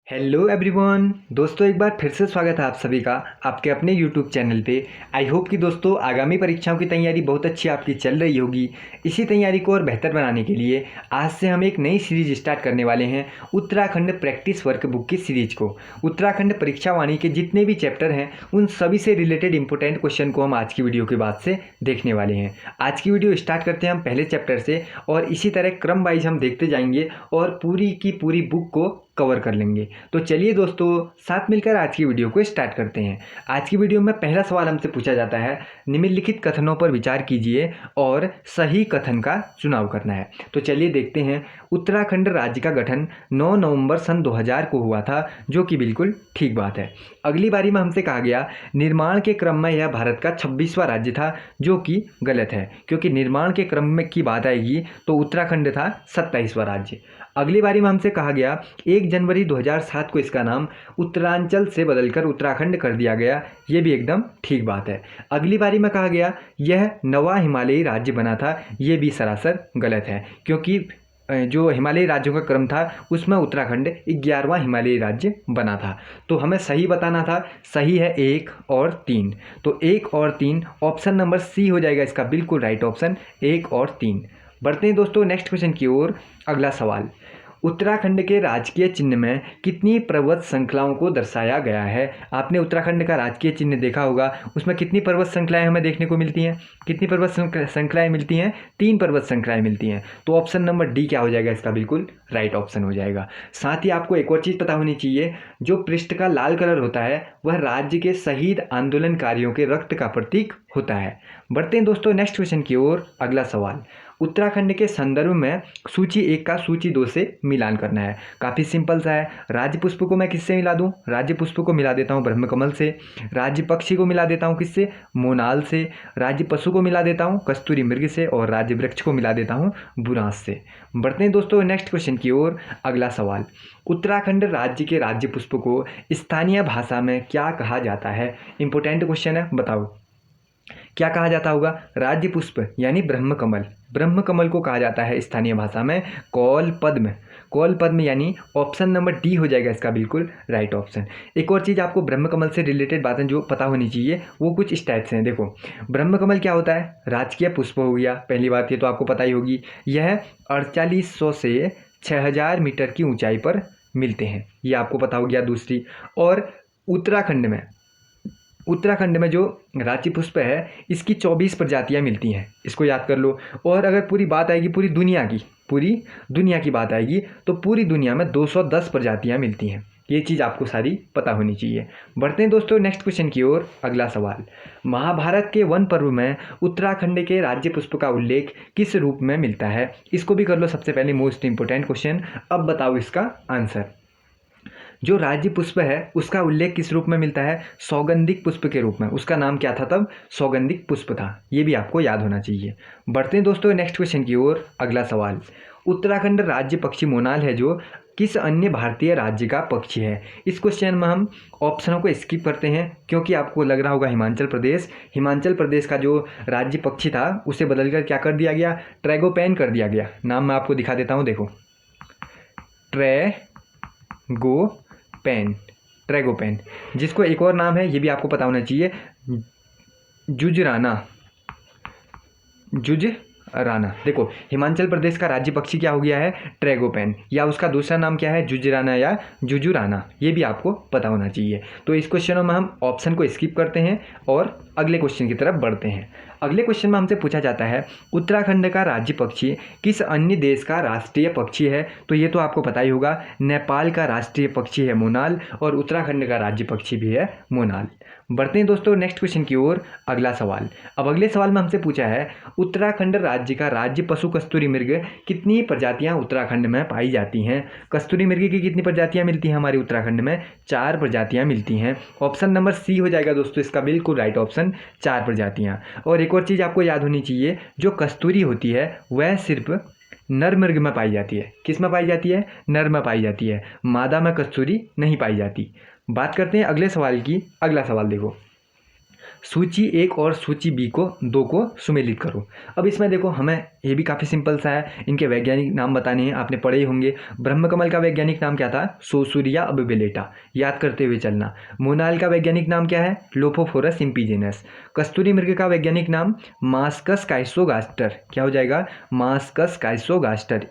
Hello everyone दोस्तों, एक बार फिर से स्वागत है आप सभी का आपके अपने यूट्यूब चैनल पे। आई होप कि दोस्तों आगामी परीक्षाओं की तैयारी बहुत अच्छी आपकी चल रही होगी। इसी तैयारी को और बेहतर बनाने के लिए आज से हम एक नई सीरीज स्टार्ट करने वाले हैं, उत्तराखंड प्रैक्टिस वर्क बुक की सीरीज को। उत्तराखंड परीक्षा वाणी के जितने भी चैप्टर हैं उन सभी से रिलेटेड इंपॉर्टेंट क्वेश्चन को हम आज की वीडियो के बाद से देखने वाले हैं। आज की वीडियो स्टार्ट करते हैं हम पहले चैप्टर से और इसी तरह क्रम वाइज हम देखते जाएंगे और पूरी की पूरी बुक को कवर कर लेंगे। तो चलिए दोस्तों, साथ मिलकर आज की वीडियो को स्टार्ट करते हैं। आज की वीडियो में पहला सवाल हमसे पूछा जाता है, निम्नलिखित कथनों पर विचार कीजिए और सही कथन का चुनाव करना है। तो चलिए देखते हैं। उत्तराखंड राज्य का गठन 9 नवंबर सन 2000 को हुआ था, जो कि बिल्कुल ठीक बात है। अगली बारी में हमसे कहा गया निर्माण के क्रम में यह भारत का 26वां राज्य था, जो कि गलत है, क्योंकि निर्माण के क्रम में की बात आएगी तो उत्तराखंड था 27वां राज्य। अगली बारी में हमसे कहा गया 1 जनवरी 2007 को इसका नाम उत्तरांचल से बदलकर उत्तराखंड कर दिया गया, ये भी एकदम ठीक बात है। अगली बारी में कहा गया यह नवा हिमालयी राज्य बना था, ये भी सरासर गलत है, क्योंकि जो हिमालयी राज्यों का क्रम था उसमें उत्तराखंड 11वां हिमालयी राज्य बना था। तो हमें सही बताना था। सही है 1 और 3, तो 1 और 3 ऑप्शन नंबर सी हो जाएगा इसका बिल्कुल राइट ऑप्शन, 1 और 3। बढ़ते हैं दोस्तों नेक्स्ट क्वेश्चन की ओर। अगला सवाल, उत्तराखंड के राजकीय चिन्ह में कितनी पर्वत श्रृंखलाओं को दर्शाया गया है। आपने उत्तराखंड का राजकीय चिन्ह देखा होगा, उसमें कितनी पर्वत श्रृंखलाएं हमें देखने को मिलती हैं। कितनी पर्वत श्रृंखलाएं मिलती हैं? 3 पर्वत श्रृंखलाएं मिलती हैं। तो ऑप्शन नंबर डी क्या हो जाएगा इसका बिल्कुल राइट ऑप्शन हो जाएगा। साथ ही आपको एक और चीज़ पता होनी चाहिए, जो पृष्ठ का लाल कलर होता है वह राज्य के शहीद आंदोलनकारियों के रक्त का प्रतीक होता है। बढ़ते हैं दोस्तों नेक्स्ट क्वेश्चन की ओर। अगला सवाल, उत्तराखंड के संदर्भ में सूची 1 का सूची 2 से मिलान करना है। काफ़ी सिंपल सा है। राज्य पुष्प को मैं किससे मिला दूं? राज्य पुष्प को मिला देता हूं ब्रह्मकमल से। राज्य पक्षी को मिला देता हूं किससे? मोनाल से। राज्य पशु को मिला देता हूं कस्तूरी मृग से और राज्य वृक्ष को मिला देता हूं बुरांस से। बढ़ते हैं दोस्तों नेक्स्ट क्वेश्चन की ओर। अगला सवाल, उत्तराखंड राज्य के राज्य पुष्प को स्थानीय भाषा में क्या कहा जाता है? इंपॉर्टेंट क्वेश्चन है, बताओ क्या कहा जाता होगा? राज्य पुष्प यानी ब्रह्मकमल, ब्रह्मकमल को कहा जाता है स्थानीय भाषा में कौल पद्म। कौल पद्म यानी ऑप्शन नंबर डी हो जाएगा इसका बिल्कुल राइट ऑप्शन। एक और चीज़ आपको ब्रह्मकमल से रिलेटेड बातें जो पता होनी चाहिए वो कुछ इस टाइप से हैं। देखो, ब्रह्मकमल क्या होता है? राजकीय पुष्प हो गया, पहली बात ये तो आपको पता ही होगी। यह 4800 से 6000 मीटर की ऊंचाई पर मिलते हैं, ये आपको पता हो गया। दूसरी, और उत्तराखंड में जो राज्य पुष्प है इसकी 24 प्रजातियां मिलती हैं, इसको याद कर लो। और अगर पूरी बात आएगी पूरी दुनिया की बात आएगी तो पूरी दुनिया में 210 प्रजातियां मिलती हैं। ये चीज़ आपको सारी पता होनी चाहिए। बढ़ते हैं दोस्तों नेक्स्ट क्वेश्चन की ओर। अगला सवाल, महाभारत के वन पर्व में उत्तराखंड के राज्य पुष्प का उल्लेख किस रूप में मिलता है? इसको भी कर लो सबसे पहले, मोस्ट इंपोर्टेंट क्वेश्चन। अब बताओ इसका आंसर। जो राज्य पुष्प है उसका उल्लेख किस रूप में मिलता है? सौगंधिक पुष्प के रूप में। उसका नाम क्या था तब? सौगंधिक पुष्प था, ये भी आपको याद होना चाहिए। बढ़ते हैं दोस्तों नेक्स्ट क्वेश्चन की ओर। अगला सवाल, उत्तराखंड राज्य पक्षी मोनाल है जो किस अन्य भारतीय राज्य का पक्षी है? इस क्वेश्चन में हम ऑप्शनों को स्किप करते हैं, क्योंकि आपको लग रहा होगा हिमाचल प्रदेश का जो राज्य पक्षी था उसे बदलकर क्या कर दिया गया? ट्रैगोपैन कर दिया गया। नाम मैं आपको दिखा देता हूँ, देखो, ट्रैगोपैन, जिसको एक और नाम है ये भी आपको पता होना चाहिए, जुजराना। देखो, हिमाचल प्रदेश का राज्य पक्षी क्या हो गया है? ट्रैगोपैन, या उसका दूसरा नाम क्या है? जुजराना या जुजुराना, ये भी आपको पता होना चाहिए। तो इस क्वेश्चनों में हम ऑप्शन को स्किप करते हैं और अगले क्वेश्चन की तरफ बढ़ते हैं। अगले क्वेश्चन में हमसे पूछा जाता है, उत्तराखंड का राज्य पक्षी किस अन्य देश का राष्ट्रीय पक्षी है? तो ये तो आपको पता ही होगा, नेपाल का राष्ट्रीय पक्षी है मोनाल और उत्तराखंड का राज्य पक्षी भी है मोनाल। बढ़ते हैं दोस्तों नेक्स्ट क्वेश्चन की ओर। अगला सवाल, अब अगले सवाल में हमसे पूछा है, उत्तराखंड राज्य का राज्य पशु कस्तूरी मृग कितनी प्रजातियां उत्तराखंड में पाई जाती हैं? कस्तूरी मृग की कितनी प्रजातियां मिलती हैं हमारे उत्तराखंड में? 4 प्रजातियां मिलती हैं। ऑप्शन नंबर सी हो जाएगा दोस्तों इसका बिल्कुल राइट ऑप्शन, 4 प्रजातियां। और एक और चीज़ आपको याद होनी चाहिए, जो कस्तूरी होती है वह सिर्फ नर मृग में पाई जाती है। किस में पाई जाती है? नर में पाई जाती है, मादा में कस्तूरी नहीं पाई जाती। बात करते हैं अगले सवाल की। अगला सवाल देखो, सूची 1 और सूची बी को 2 को सुमेलित करो। अब इसमें देखो हमें ये भी काफ़ी सिंपल सा है, इनके वैज्ञानिक नाम बताने हैं, आपने पढ़े ही होंगे। ब्रह्मकमल का वैज्ञानिक नाम क्या था? सोसूरिया अबेलेटा, याद करते हुए चलना। मोनाल का वैज्ञानिक नाम क्या है? लोफोफोरस इम्पीजेनस। कस्तूरी मृग का वैज्ञानिक नाम मास्कस काइसोगास्टर, क्या हो जाएगा? मास्कस काइसोगास्टर,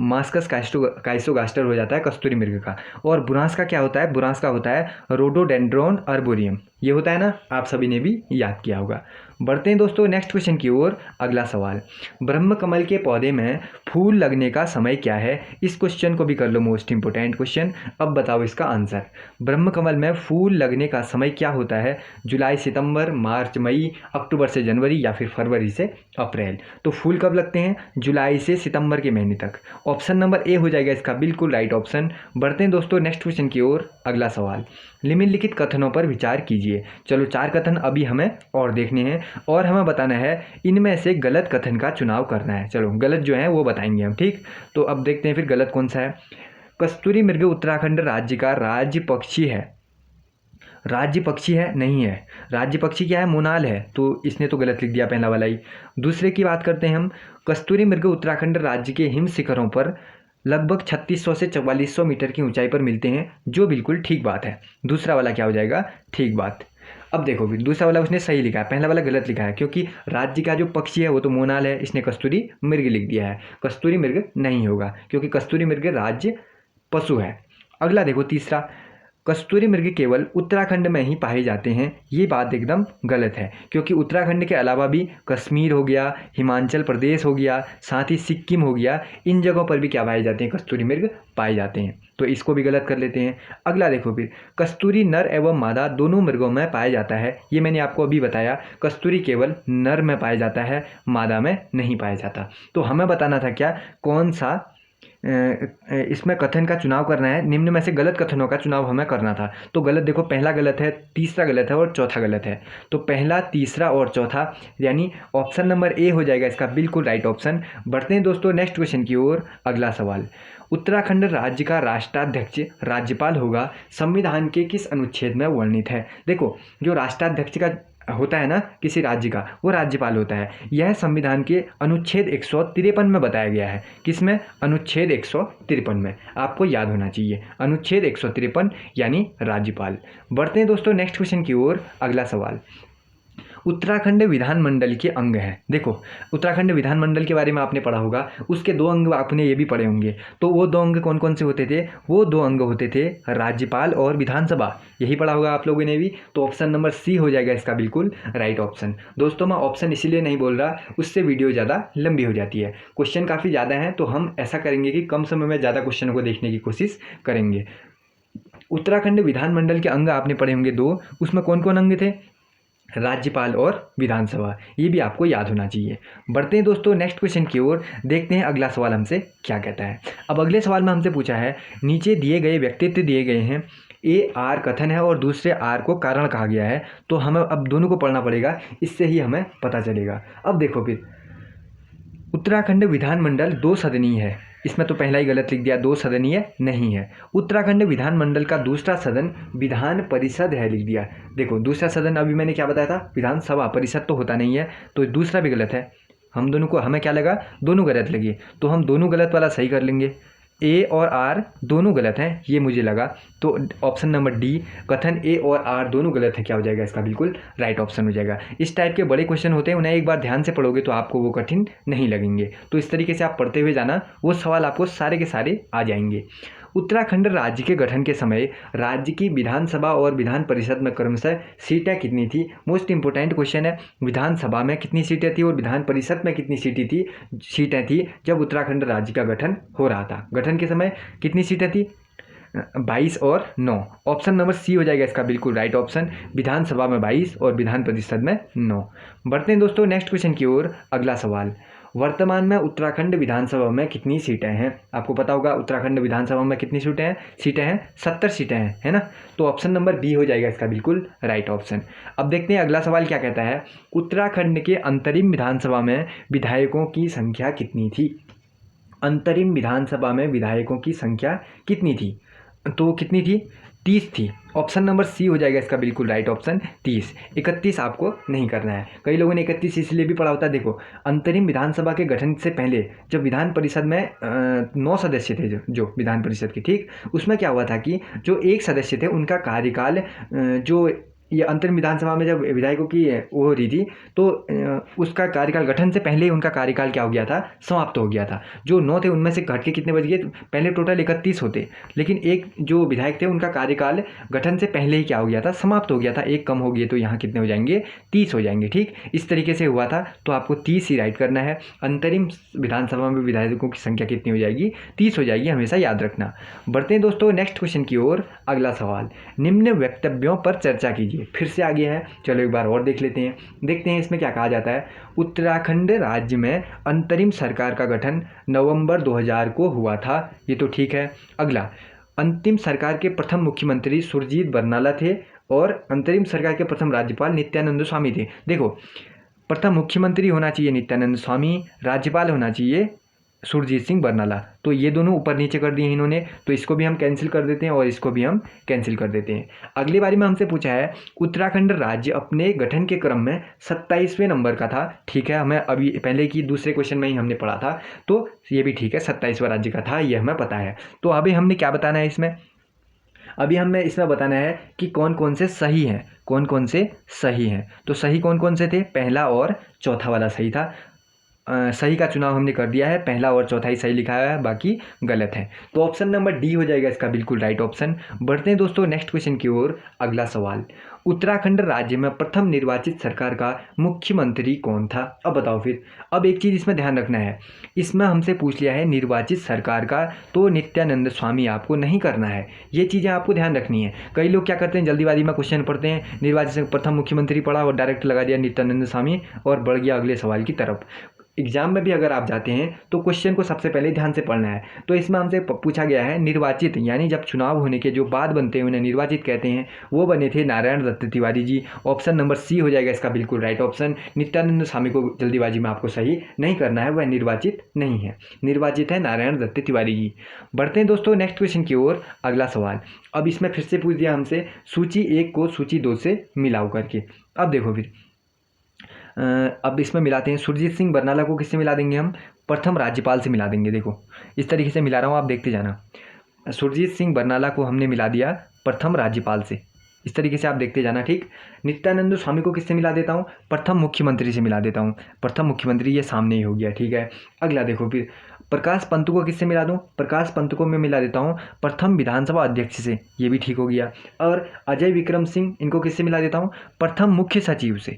मास्कस काइसोगास्टर हो जाता है कस्तूरी मृग का। और बुरांस का क्या होता है? बुरांस का होता है रोडोडेंड्रोन अर्बोरियम, ये होता है ना, आप सभी ने भी याद किया होगा। बढ़ते हैं दोस्तों नेक्स्ट क्वेश्चन की ओर। अगला सवाल, ब्रह्मकमल के पौधे में फूल लगने का समय क्या है? इस क्वेश्चन को भी कर लो मोस्ट इंपोर्टेंट क्वेश्चन। अब बताओ इसका आंसर। ब्रह्मकमल में फूल लगने का समय क्या होता है? जुलाई सितंबर, मार्च मई, अक्टूबर से जनवरी या फिर फरवरी से अप्रैल। तो फूल कब लगते हैं? जुलाई से सितंबर के महीने तक। ऑप्शन नंबर ए हो जाएगा इसका बिल्कुल राइट ऑप्शन। बढ़ते हैं दोस्तों नेक्स्ट क्वेश्चन की ओर। अगला सवाल, निम्नलिखित कथनों पर विचार कीजिए। चलो 4 कथन अभी हमें और देखने हैं और हमें बताना है इनमें से गलत कथन का चुनाव करना है। चलो गलत जो है वो बताएंगे हम, ठीक। तो अब देखते हैं फिर गलत कौन सा है। कस्तूरी मृग उत्तराखंड राज्य का राज्य पक्षी है। राज्य पक्षी है? नहीं है। राज्य पक्षी क्या है? मोनाल है, तो इसने तो गलत लिख दिया पहला वाला ही। दूसरे की बात करते हैं हम। कस्तूरी मृग उत्तराखंड राज्य के हिम शिखरों पर लगभग 3600 से 4400 मीटर की ऊंचाई पर मिलते हैं, जो बिल्कुल ठीक बात है। दूसरा वाला क्या हो जाएगा? ठीक बात। अब देखो भी दूसरा वाला उसने सही लिखा है, पहला वाला गलत लिखा है, क्योंकि राज्य का जो पक्षी है वो तो मोनाल है, इसने कस्तूरी मृग लिख दिया है। कस्तूरी मृग नहीं होगा, क्योंकि कस्तूरी मृग राज्य पशु है। अगला देखो तीसरा, कस्तूरी मृग केवल उत्तराखंड में ही पाए जाते हैं। ये बात एकदम गलत है, क्योंकि उत्तराखंड के अलावा भी कश्मीर हो गया, हिमाचल प्रदेश हो गया, साथ ही सिक्किम हो गया, इन जगहों पर भी क्या पाए जाते हैं? कस्तूरी मृग पाए जाते हैं। तो इसको भी गलत कर लेते हैं। अगला देखो फिर, कस्तूरी नर एवं मादा दोनों मृगों में पाया जाता है। ये मैंने आपको अभी बताया, कस्तूरी केवल नर में पाया जाता है, मादा में नहीं पाया जाता। तो हमें बताना था क्या, कौन सा इसमें कथन का चुनाव करना है। निम्न में से गलत कथनों का चुनाव हमें करना था। तो गलत देखो, पहला गलत है, तीसरा गलत है और चौथा गलत है। तो पहला, तीसरा और चौथा, यानी ऑप्शन नंबर ए हो जाएगा इसका बिल्कुल राइट ऑप्शन। बढ़ते हैं दोस्तों नेक्स्ट क्वेश्चन की ओर। अगला सवाल, उत्तराखंड राज्य का राष्ट्राध्यक्ष राज्यपाल होगा, संविधान के किस अनुच्छेद में वर्णित है? देखो, जो राष्ट्राध्यक्ष का होता है ना किसी राज्य का, वो राज्यपाल होता है। यह संविधान के अनुच्छेद 153 में बताया गया है। किसमें? अनुच्छेद 153 में, आपको याद होना चाहिए, अनुच्छेद 153 यानी राज्यपाल। बढ़ते हैं दोस्तों नेक्स्ट क्वेश्चन की ओर। अगला सवाल, उत्तराखंड विधानमंडल के अंग हैं। देखो, उत्तराखंड विधानमंडल के बारे में आपने पढ़ा होगा, उसके 2 अंग आपने ये भी पढ़े होंगे। तो वो 2 अंग कौन कौन से होते थे? वो 2 अंग होते थे राज्यपाल और विधानसभा, यही पढ़ा होगा आप लोगों ने भी। तो ऑप्शन नंबर सी हो जाएगा इसका बिल्कुल राइट ऑप्शन। दोस्तों मैं ऑप्शन इसीलिए नहीं बोल रहा, उससे वीडियो ज़्यादा लंबी हो जाती है, क्वेश्चन काफ़ी ज़्यादा हैं, तो हम ऐसा करेंगे कि कम समय में ज़्यादा क्वेश्चनों को देखने की कोशिश करेंगे। उत्तराखंड विधानमंडल के अंग आपने पढ़े होंगे 2, उसमें कौन कौन अंग थे? राज्यपाल और विधानसभा, ये भी आपको याद होना चाहिए। बढ़ते हैं दोस्तों नेक्स्ट क्वेश्चन की ओर, देखते हैं अगला सवाल हमसे क्या कहता है। अब अगले सवाल में हमसे पूछा है, नीचे दिए गए व्यक्तित्व दिए गए हैं, ए आर कथन है और दूसरे आर को कारण कहा गया है। तो हमें अब दोनों को पढ़ना पड़ेगा, इससे ही हमें पता चलेगा। अब देखो फिर, उत्तराखंड विधानमंडल 2 सदनीय है, इसमें तो पहला ही गलत लिख दिया, 2 सदनीय नहीं है। उत्तराखंड विधानमंडल का दूसरा सदन विधान परिषद है, लिख दिया। देखो, दूसरा सदन अभी मैंने क्या बताया था? विधानसभा, परिषद तो होता नहीं है, तो दूसरा भी गलत है। हम दोनों को, हमें क्या लगा? दोनों गलत लगे, तो हम दोनों गलत वाला सही कर लेंगे। ए और आर दोनों गलत हैं, ये मुझे लगा। तो ऑप्शन नंबर डी, कथन ए और आर दोनों गलत है, क्या हो जाएगा इसका बिल्कुल राइट ऑप्शन हो जाएगा। इस टाइप के बड़े क्वेश्चन होते हैं, उन्हें एक बार ध्यान से पढ़ोगे तो आपको वो कठिन नहीं लगेंगे। तो इस तरीके से आप पढ़ते हुए जाना, वो सवाल आपको सारे के सारे आ जाएंगे। उत्तराखंड राज्य के गठन के समय राज्य की विधानसभा और विधान परिषद में क्रमशः सीटें कितनी थी? मोस्ट इंपोर्टेंट क्वेश्चन है। विधानसभा में कितनी सीटें थी और विधान परिषद में कितनी सीटें थी जब उत्तराखंड राज्य का गठन हो रहा था? गठन के समय कितनी सीटें थी? 22 और 9। ऑप्शन नंबर सी हो जाएगा इसका बिल्कुल राइट ऑप्शन। विधानसभा में 22 और विधान परिषद में 9। बढ़ते हैं दोस्तों नेक्स्ट क्वेश्चन की ओर। अगला सवाल, वर्तमान में उत्तराखंड विधानसभा में कितनी सीटें हैं? आपको पता होगा उत्तराखंड विधानसभा में कितनी सीटें हैं? 70 सीटें हैं, है ना। तो ऑप्शन नंबर बी हो जाएगा इसका बिल्कुल राइट ऑप्शन। अब देखते हैं अगला सवाल क्या कहता है। उत्तराखंड के अंतरिम विधानसभा में विधायकों की संख्या कितनी थी? अंतरिम विधानसभा में विधायकों की संख्या कितनी थी? तो कितनी थी? 30 थी। ऑप्शन नंबर सी हो जाएगा इसका बिल्कुल राइट ऑप्शन 30। 31 आपको नहीं करना है। कई लोगों ने 31 इसलिए भी पढ़ा होता है। देखो, अंतरिम विधानसभा के गठन से पहले जब विधान परिषद में 9 सदस्य थे, जो विधान परिषद के, ठीक, उसमें क्या हुआ था कि जो एक सदस्य थे उनका कार्यकाल जो ये अंतरिम विधानसभा में जब विधायकों की वो हो रही थी तो उसका कार्यकाल गठन से पहले ही उनका कार्यकाल क्या हो गया था, समाप्त हो गया था। जो 9 थे उनमें से घट के कितने बच गए, पहले टोटल 31 होते, लेकिन एक जो विधायक थे उनका कार्यकाल गठन से पहले ही क्या हो गया था, समाप्त हो गया था। एक कम हो गया तो यहाँ कितने हो जाएंगे, 30 हो जाएंगे। ठीक, इस तरीके से हुआ था, तो आपको 30 ही राइट करना है। अंतरिम विधानसभा में विधायकों की संख्या कितनी हो जाएगी, 30 हो जाएगी, हमेशा याद रखना। बढ़ते हैं दोस्तों नेक्स्ट क्वेश्चन की ओर। अगला सवाल, निम्न वक्तव्यों पर चर्चा कीजिए। फिर से आ गया है, चलो एक बार और देख लेते हैं। देखते हैं इसमें क्या कहा जाता है। उत्तराखंड राज्य में अंतरिम सरकार का गठन नवंबर 2000 को हुआ था, ये तो ठीक है। अगला, अंतिम सरकार के प्रथम मुख्यमंत्री सुरजीत बरनाला थे और अंतरिम सरकार के प्रथम राज्यपाल नित्यानंद स्वामी थे। देखो, प्रथम मुख्यमंत्री होना चाहिए नित्यानंद स्वामी, राज्यपाल होना चाहिए सुरजीत सिंह बरनाला। तो ये दोनों ऊपर नीचे कर दिए इन्होंने, तो इसको भी हम कैंसिल कर देते हैं और इसको भी हम कैंसिल कर देते हैं। अगली बारी में हमसे पूछा है, उत्तराखंड राज्य अपने गठन के क्रम में 27वें नंबर का था। ठीक है, हमें अभी पहले की दूसरे क्वेश्चन में ही हमने पढ़ा था, तो ये भी ठीक है, 27वां राज्य का था, ये हमें पता है। तो अभी हमने क्या बताना है इसमें, अभी हमें इसमें बताना है कि कौन कौन से सही हैं, कौन कौन से सही हैं। तो सही कौन कौन से थे, पहला और चौथा वाला सही था। सही का चुनाव हमने कर दिया है, पहला और चौथा ही सही लिखा है, बाकी गलत है। तो ऑप्शन नंबर डी हो जाएगा इसका बिल्कुल राइट ऑप्शन। बढ़ते हैं दोस्तों नेक्स्ट क्वेश्चन की ओर। अगला सवाल, उत्तराखंड राज्य में प्रथम निर्वाचित सरकार का मुख्यमंत्री कौन था। अब बताओ फिर। अब एक चीज़ इसमें ध्यान रखना है, इसमें हमसे पूछ लिया है निर्वाचित सरकार का, तो नित्यानंद स्वामी आपको नहीं करना है। ये चीज़ें आपको ध्यान रखनी है। कई लोग क्या करते हैं, जल्दीबाजी में क्वेश्चन पढ़ते हैं, निर्वाचित प्रथम मुख्यमंत्री पढ़ा और डायरेक्ट लगा दिया नित्यानंद स्वामी और बढ़ गया अगले सवाल की तरफ। एग्जाम में भी अगर आप जाते हैं तो क्वेश्चन को सबसे पहले ध्यान से पढ़ना है। तो इसमें हमसे पूछा गया है निर्वाचित, यानी जब चुनाव होने के जो बाद बनते हैं उन्हें निर्वाचित कहते हैं, वो बने थे Narayan Dutt Tiwari ji. Option number C हो जाएगा इसका बिल्कुल राइट ऑप्शन। नित्यानंद स्वामी को जल्दीबाजी में आपको सही नहीं करना है, वह निर्वाचित नहीं है, निर्वाचित है नारायण दत्त तिवारी जी। बढ़ते हैं दोस्तों नेक्स्ट क्वेश्चन की ओर। अगला सवाल, अब इसमें फिर से पूछ दिया हमसे सूची 1 को सूची 2 से मिलाओ करके। अब देखो फिर, अब इसमें मिलाते हैं, सुरजीत सिंह बरनाला को किससे मिला देंगे हम, प्रथम राज्यपाल से मिला देंगे। देखो इस तरीके से मिला रहा हूँ, आप देखते जाना। सुरजीत सिंह बरनाला को हमने मिला दिया प्रथम राज्यपाल से, इस तरीके से आप देखते जाना। ठीक, नित्यानंद स्वामी को किससे मिला देता हूँ, प्रथम मुख्यमंत्री से मिला देता हूँ। प्रथम मुख्यमंत्री ये सामने ही हो गया। ठीक है, अगला देखो फिर, प्रकाश पंत को किससे मिला दूँ, प्रकाश पंत को मैं मिला देता हूँ प्रथम विधानसभा अध्यक्ष से, ये भी ठीक हो गया। और अजय विक्रम सिंह, इनको किससे मिला देता हूँ, प्रथम मुख्य सचिव से।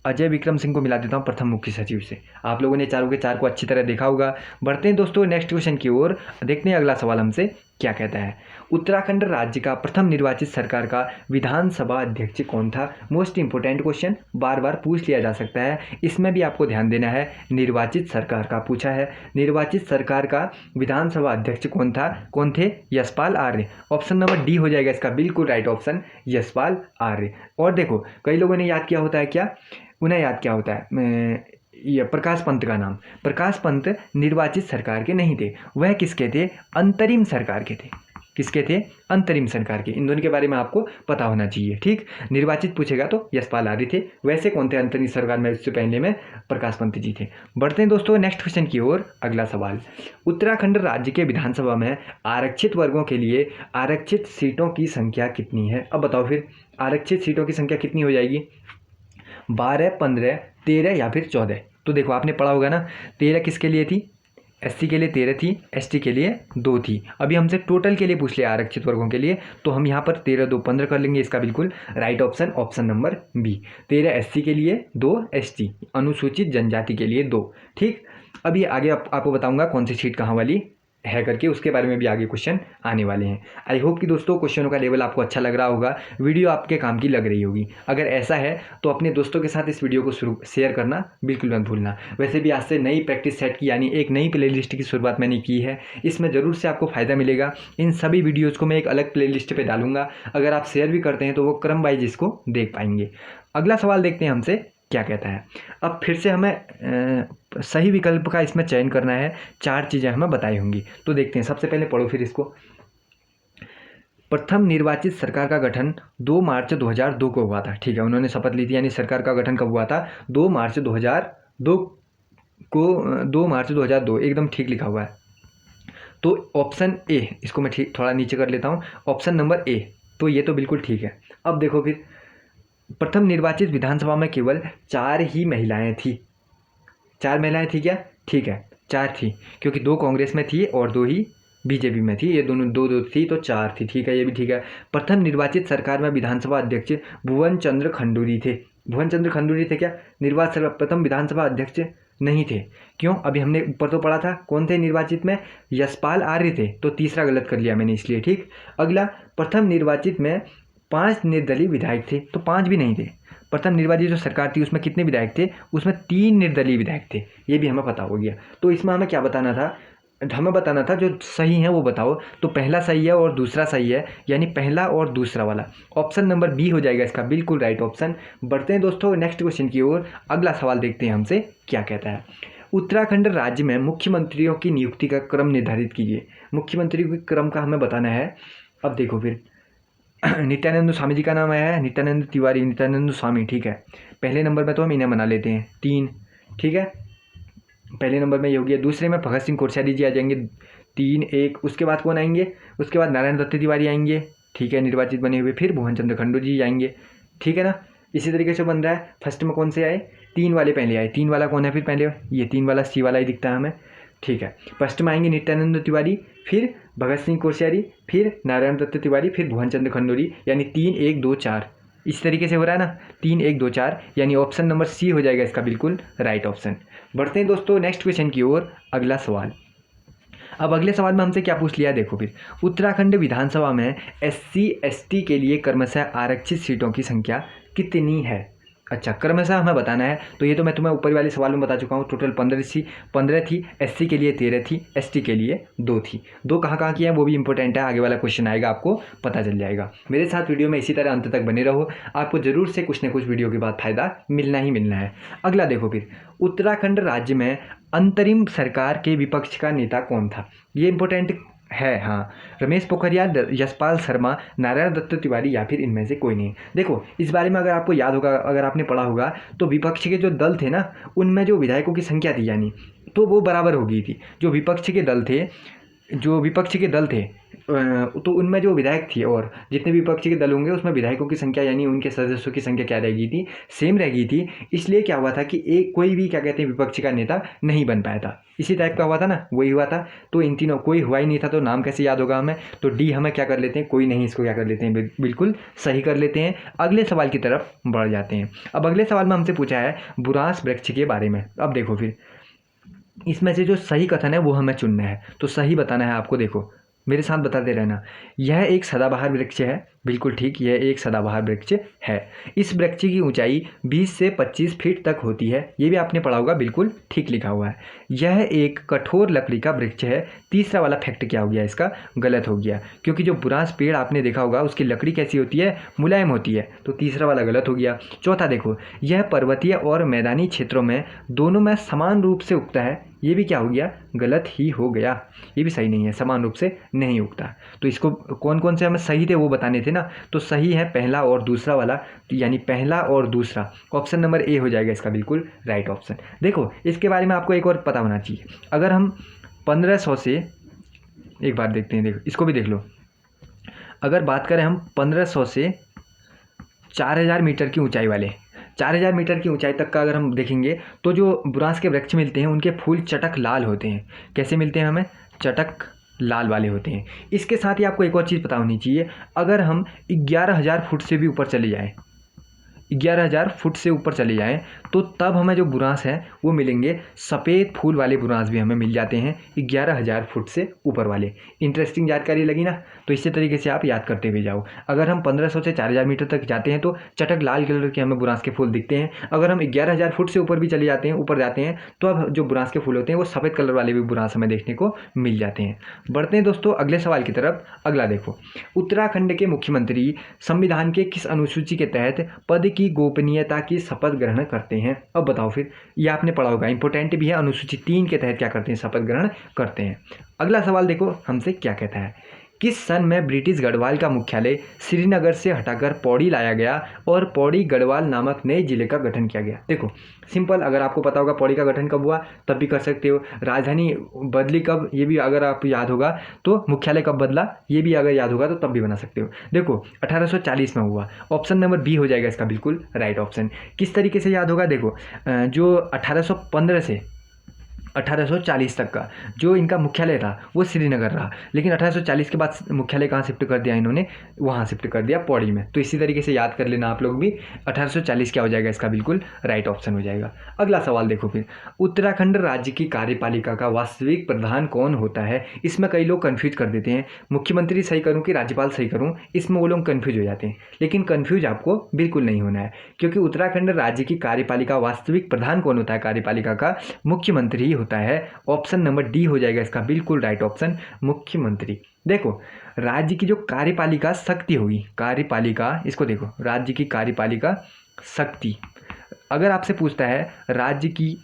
अजय विक्रम सिंह को मिला देता हूँ प्रथम मुख्य सचिव से। आप लोगों ने चारों के चार को अच्छी तरह देखा होगा। बढ़ते हैं दोस्तों नेक्स्ट क्वेश्चन की ओर, देखते हैं अगला सवाल हमसे क्या कहता है। उत्तराखंड राज्य का प्रथम निर्वाचित सरकार का विधानसभा अध्यक्ष कौन था। मोस्ट इंपोर्टेंट क्वेश्चन, बार बार पूछ लिया जा सकता है, इसमें भी आपको ध्यान देना है। निर्वाचित सरकार का पूछा है, निर्वाचित सरकार का विधानसभा अध्यक्ष कौन था, कौन थे, Yashpal Arya. Option number D हो जाएगा इसका बिल्कुल राइट ऑप्शन, यशपाल आर्य। और देखो कई लोगों ने याद किया होता है, क्या उन्हें याद क्या होता है, ये प्रकाश पंत का नाम। प्रकाश पंत निर्वाचित सरकार के नहीं थे, वह किसके थे, अंतरिम सरकार के थे। किसके थे, अंतरिम सरकार के। इन दोनों के बारे में आपको पता होना चाहिए। ठीक, निर्वाचित पूछेगा तो यशपाल आर्य थे, वैसे कौन थे अंतरिम सरकार में, इससे पहले में प्रकाश पंत जी थे। बढ़ते हैं दोस्तों नेक्स्ट क्वेश्चन की ओर। अगला सवाल, उत्तराखंड राज्य के विधानसभा में आरक्षित वर्गों के लिए आरक्षित सीटों की संख्या कितनी है। अब बताओ फिर, आरक्षित सीटों की संख्या कितनी हो जाएगी, 12, 15, 13 या फिर 14। तो देखो आपने पढ़ा होगा ना, 13 किसके लिए थी, एससी के लिए 13 थी, एसटी के लिए 2 थी। अभी हमसे टोटल के लिए पूछ लिया आरक्षित वर्गों के लिए, तो हम यहाँ पर 13, 2, 15 कर लेंगे, इसका बिल्कुल right option, option number B. 13 SC के लिए, 2 एसटी अनुसूचित जनजाति के लिए 2। ठीक, अभी आगे आपको बताऊंगा कौन सी सीट कहाँ वाली है करके, उसके बारे में भी आगे क्वेश्चन आने वाले हैं। आई होप कि दोस्तों क्वेश्चनों का लेवल आपको अच्छा लग रहा होगा, वीडियो आपके काम की लग रही होगी। अगर ऐसा है तो अपने दोस्तों के साथ इस वीडियो को शेयर करना बिल्कुल मत भूलना। वैसे भी आज से नई प्रैक्टिस सेट की, यानी एक नई प्लेलिस्ट की शुरुआत मैंने की है, इसमें ज़रूर से आपको फ़ायदा मिलेगा। इन सभी वीडियोज़ को मैं एक अलग प्लेलिस्ट पर डालूंगा, अगर आप शेयर भी करते हैं तो वो क्रम वाइज इसको देख पाएंगे। अगला सवाल देखते हैं हमसे क्या कहता है। अब फिर से हमें सही विकल्प का इसमें चयन करना है, 4 चीज़ें हमें बताई होंगी, तो देखते हैं। सबसे पहले पढ़ो फिर इसको, प्रथम निर्वाचित सरकार का गठन 2 मार्च 2002 को हुआ था। ठीक है, उन्होंने शपथ ली थी, यानी सरकार का गठन कब हुआ था? 2 मार्च 2002 को 2 मार्च 2002 एकदम ठीक लिखा हुआ है। तो ऑप्शन ए, इसको मैं ठीक थोड़ा नीचे कर लेता हूँ, ऑप्शन नंबर ए, तो ये तो बिल्कुल ठीक है। अब देखो फिर, प्रथम निर्वाचित विधानसभा में केवल 4 ही महिलाएं थी। 4 महिलाएं थी क्या? ठीक है, 4 थी, क्योंकि 2 कांग्रेस में थी और 2 ही बीजेपी में थी। ये दोनों दो थी तो 4 थी। ठीक है, ये भी ठीक है। प्रथम निर्वाचित सरकार में विधानसभा अध्यक्ष भुवन चंद्र खंडूरी थे। भुवन चंद्र खंडूरी थे क्या? निर्वाचित प्रथम विधानसभा अध्यक्ष नहीं थे। क्यों? अभी हमने ऊपर तो पढ़ा था कौन थे निर्वाचित में, यशपाल आर्य थे, तो तीसरा गलत कर लिया मैंने इसलिए। ठीक, अगला, प्रथम निर्वाचित में 5 निर्दलीय विधायक थे, तो 5 भी नहीं थे। प्रथम निर्वाचित जो सरकार थी उसमें कितने विधायक थे? उसमें 3 निर्दलीय विधायक थे, ये भी हमें पता हो गया। तो इसमें हमें क्या बताना था? हमें बताना था जो सही है वो बताओ। तो पहला सही है और दूसरा सही है, यानी पहला और दूसरा वाला ऑप्शन नंबर बी हो जाएगा इसका बिल्कुल राइट ऑप्शन। बढ़ते हैं दोस्तों नेक्स्ट क्वेश्चन की ओर। अगला सवाल देखते हैं हमसे क्या कहता है। उत्तराखंड राज्य में मुख्यमंत्रियों की नियुक्ति का क्रम निर्धारित कीजिए। मुख्यमंत्रियों के क्रम का हमें बताना है। अब देखो फिर, नित्यानंद स्वामी जी का नाम आया है, नित्यानंद तिवारी, नित्यानंद स्वामी। ठीक है, पहले नंबर में तो हम इन्हें बना लेते हैं 3। ठीक है, पहले नंबर में ये हो गया। दूसरे में भगत सिंह कोश्यारी जी आ जाएंगे 3 1। उसके बाद कौन आएंगे? उसके बाद नारायण दत्त तिवारी आएंगे। ठीक है, निर्वाचित बने हुए। फिर भुवन चंद्र खंडूरी जी आएंगे। ठीक है ना, इसी तरीके से बन रहा है। फर्स्ट में कौन से आए? 3 वाले पहले आए। 3 वाला कौन है फिर पहले? ये 3 वाला सी वाला ही दिखता है हमें। ठीक है, फर्स्ट में आएंगे नित्यानंद तिवारी, फिर भगत सिंह कोश्यारी, फिर नारायण दत्त तिवारी, फिर भुवन चंद्र खंडूरी, यानी 3 1 2 4 इस तरीके से हो रहा है ना, 3 1 2 4, यानी ऑप्शन नंबर सी हो जाएगा इसका बिल्कुल राइट ऑप्शन। बढ़ते हैं दोस्तों नेक्स्ट क्वेश्चन की ओर। अगला सवाल, अब अगले सवाल में हमसे क्या पूछ लिया देखो फिर। उत्तराखंड विधानसभा में SC ST के लिए क्रमशः आरक्षित सीटों की संख्या कितनी है? अच्छा, क्रमशः हमें बताना है। तो ये तो मैं तुम्हें ऊपर वाले सवाल में बता चुका हूँ। टोटल 15 थी, SC के लिए 13 थी, ST के लिए 2 थी। 2 कहाँ की हैं वो भी इंपॉर्टेंट है, आगे वाला क्वेश्चन आएगा आपको पता चल जाएगा। मेरे साथ वीडियो में इसी तरह अंत तक बने रहो, आपको जरूर से कुछ न कुछ वीडियो के बाद फायदा मिलना ही मिलना है। अगला देखो फिर, उत्तराखंड राज्य में अंतरिम सरकार के विपक्ष का नेता कौन था? ये इंपॉर्टेंट है। हाँ, रमेश पोखरियाल, यशपाल शर्मा, नारायण दत्त तिवारी, या फिर इनमें से कोई नहीं। देखो इस बारे में अगर आपको याद होगा, अगर आपने पढ़ा होगा, तो विपक्ष के जो दल थे ना, उनमें जो विधायकों की संख्या थी यानी, तो वो बराबर हो गई थी। जो विपक्ष के दल थे तो उनमें जो विधायक थी, और जितने भी विपक्ष के दल होंगे उसमें विधायकों की संख्या यानी उनके सदस्यों की संख्या क्या रह गई थी? सेम रह गई थी। इसलिए क्या हुआ था कि एक कोई भी क्या कहते हैं विपक्ष का नेता नहीं बन पाया था। इसी टाइप का हुआ था ना, वही हुआ था। तो इन तीनों कोई हुआ ही नहीं था, तो नाम कैसे याद होगा हमें? तो डी हमें क्या कर लेते हैं, कोई नहीं, इसको क्या कर लेते हैं, बिल्कुल सही कर लेते हैं। अगले सवाल की तरफ बढ़ जाते हैं। अब अगले सवाल में हमसे पूछा है बुरांस वृक्ष के बारे में। अब देखो फिर, इसमें से जो सही कथन है वो हमें चुनना है, तो सही बताना है आपको। देखो मेरे साथ बताते रहना। यह एक सदाबहार वृक्ष है, बिल्कुल ठीक, यह एक सदाबहार वृक्ष है। इस वृक्ष की ऊंचाई 20 से 25 फीट तक होती है, ये भी आपने पढ़ा होगा, बिल्कुल ठीक लिखा हुआ है। यह एक कठोर लकड़ी का वृक्ष है। तीसरा वाला फैक्ट क्या हो गया इसका? गलत हो गया, क्योंकि जो बुरांस पेड़ आपने देखा होगा उसकी लकड़ी कैसी होती है? मुलायम होती है, तो तीसरा वाला गलत हो गया। चौथा देखो, यह पर्वतीय और मैदानी क्षेत्रों में दोनों में समान रूप से उगता है, ये भी क्या हो गया? गलत ही हो गया, ये भी सही नहीं है, समान रूप से नहीं उगता। तो इसको कौन कौन से हमें सही थे वो बताने थे ना, तो सही है पहला और दूसरा वाला, तो यानी पहला और दूसरा, ऑप्शन नंबर ए हो जाएगा इसका बिल्कुल राइट ऑप्शन। देखो इसके बारे में आपको एक और पता होना चाहिए। अगर हम 1500 से, एक बार देखते हैं, देखो इसको भी देख लो। अगर बात करें हम 1500 से 4000 मीटर की ऊंचाई वाले, 4000 मीटर की ऊंचाई तक का अगर हम देखेंगे, तो जो बुरांस के वृक्ष मिलते हैं उनके फूल चटक लाल होते हैं। कैसे मिलते हैं हमें? चटक लाल वाले होते हैं। इसके साथ ही आपको एक और चीज़ पता होनी चाहिए। अगर हम 11,000 फुट से भी ऊपर चले जाएं, 11,000 फुट से ऊपर चले जाएं, तो तब हमें जो बुरांस है वो मिलेंगे, सफ़ेद फूल वाले बुरांस भी हमें मिल जाते हैं 11,000 फुट से ऊपर वाले। इंटरेस्टिंग जानकारी लगी ना? तो इसी तरीके से आप याद करते हुए जाओ। अगर हम 1500 से 4000 मीटर तक जाते हैं तो चटक लाल कलर के हमें बुरांस के फूल दिखते हैं। अगर हम 11,000 फुट से ऊपर भी चले जाते हैं, ऊपर जाते हैं, तो अब जो बुरांस के फूल होते हैं वो सफ़ेद कलर वाले भी बुरांस हमें देखने को मिल जाते हैं। बढ़ते हैं दोस्तों अगले सवाल की तरफ। अगला देखो, उत्तराखंड के मुख्यमंत्री संविधान के किस अनुसूची के तहत पद की गोपनीयता की शपथ ग्रहण करते हैं? अब बताओ फिर, ये आपने पढ़ा होगा, इंपॉर्टेंट भी है। अनुसूची 3 के तहत क्या करते हैं? शपथ ग्रहण करते हैं। अगला सवाल देखो हमसे क्या कहता है, किस सन में ब्रिटिश गढ़वाल का मुख्यालय श्रीनगर से हटाकर पौड़ी लाया गया और पौड़ी गढ़वाल नामक नए जिले का गठन किया गया? देखो सिंपल, अगर आपको पता होगा पौड़ी का गठन कब हुआ तब भी कर सकते हो। राजधानी बदली कब, ये भी अगर आपको याद होगा, तो मुख्यालय कब बदला ये भी अगर याद होगा तो तब भी बना सकते हो। देखो 1840 में हुआ। ऑप्शन नंबर बी हो जाएगा इसका बिल्कुल राइट ऑप्शन। किस तरीके से याद होगा? देखो जो 1815 से 1840 तक का जो इनका मुख्यालय था वो श्रीनगर रहा, लेकिन 1840 के बाद मुख्यालय कहाँ शिफ्ट कर दिया इन्होंने? वहाँ शिफ्ट कर दिया पौड़ी में। तो इसी तरीके से याद कर लेना आप लोग भी। 1840 क्या हो जाएगा इसका बिल्कुल राइट ऑप्शन हो जाएगा। अगला सवाल देखो फिर, उत्तराखंड राज्य की कार्यपालिका का वास्तविक प्रधान कौन होता है? इसमें कई लोग कन्फ्यूज कर देते हैं, मुख्यमंत्री सही करूँ कि राज्यपाल सही करूँ, इसमें वो लोग कन्फ्यूज हो जाते हैं। लेकिन कन्फ्यूज आपको बिल्कुल नहीं होना है, क्योंकि उत्तराखंड राज्य की कार्यपालिका वास्तविक प्रधान कौन होता है कार्यपालिका का? मुख्यमंत्री ही होता है। ऑप्शन नंबर डी हो जाएगा इसका बिल्कुल राइट ऑप्शन, मुख्यमंत्री। देखो राज्य की जो कार्यपालिका शक्ति होगी, कार्यपालिका, इसको देखो राज्य की कार्यपालिका शक्ति, अगर आपसे पूछता है राज्य की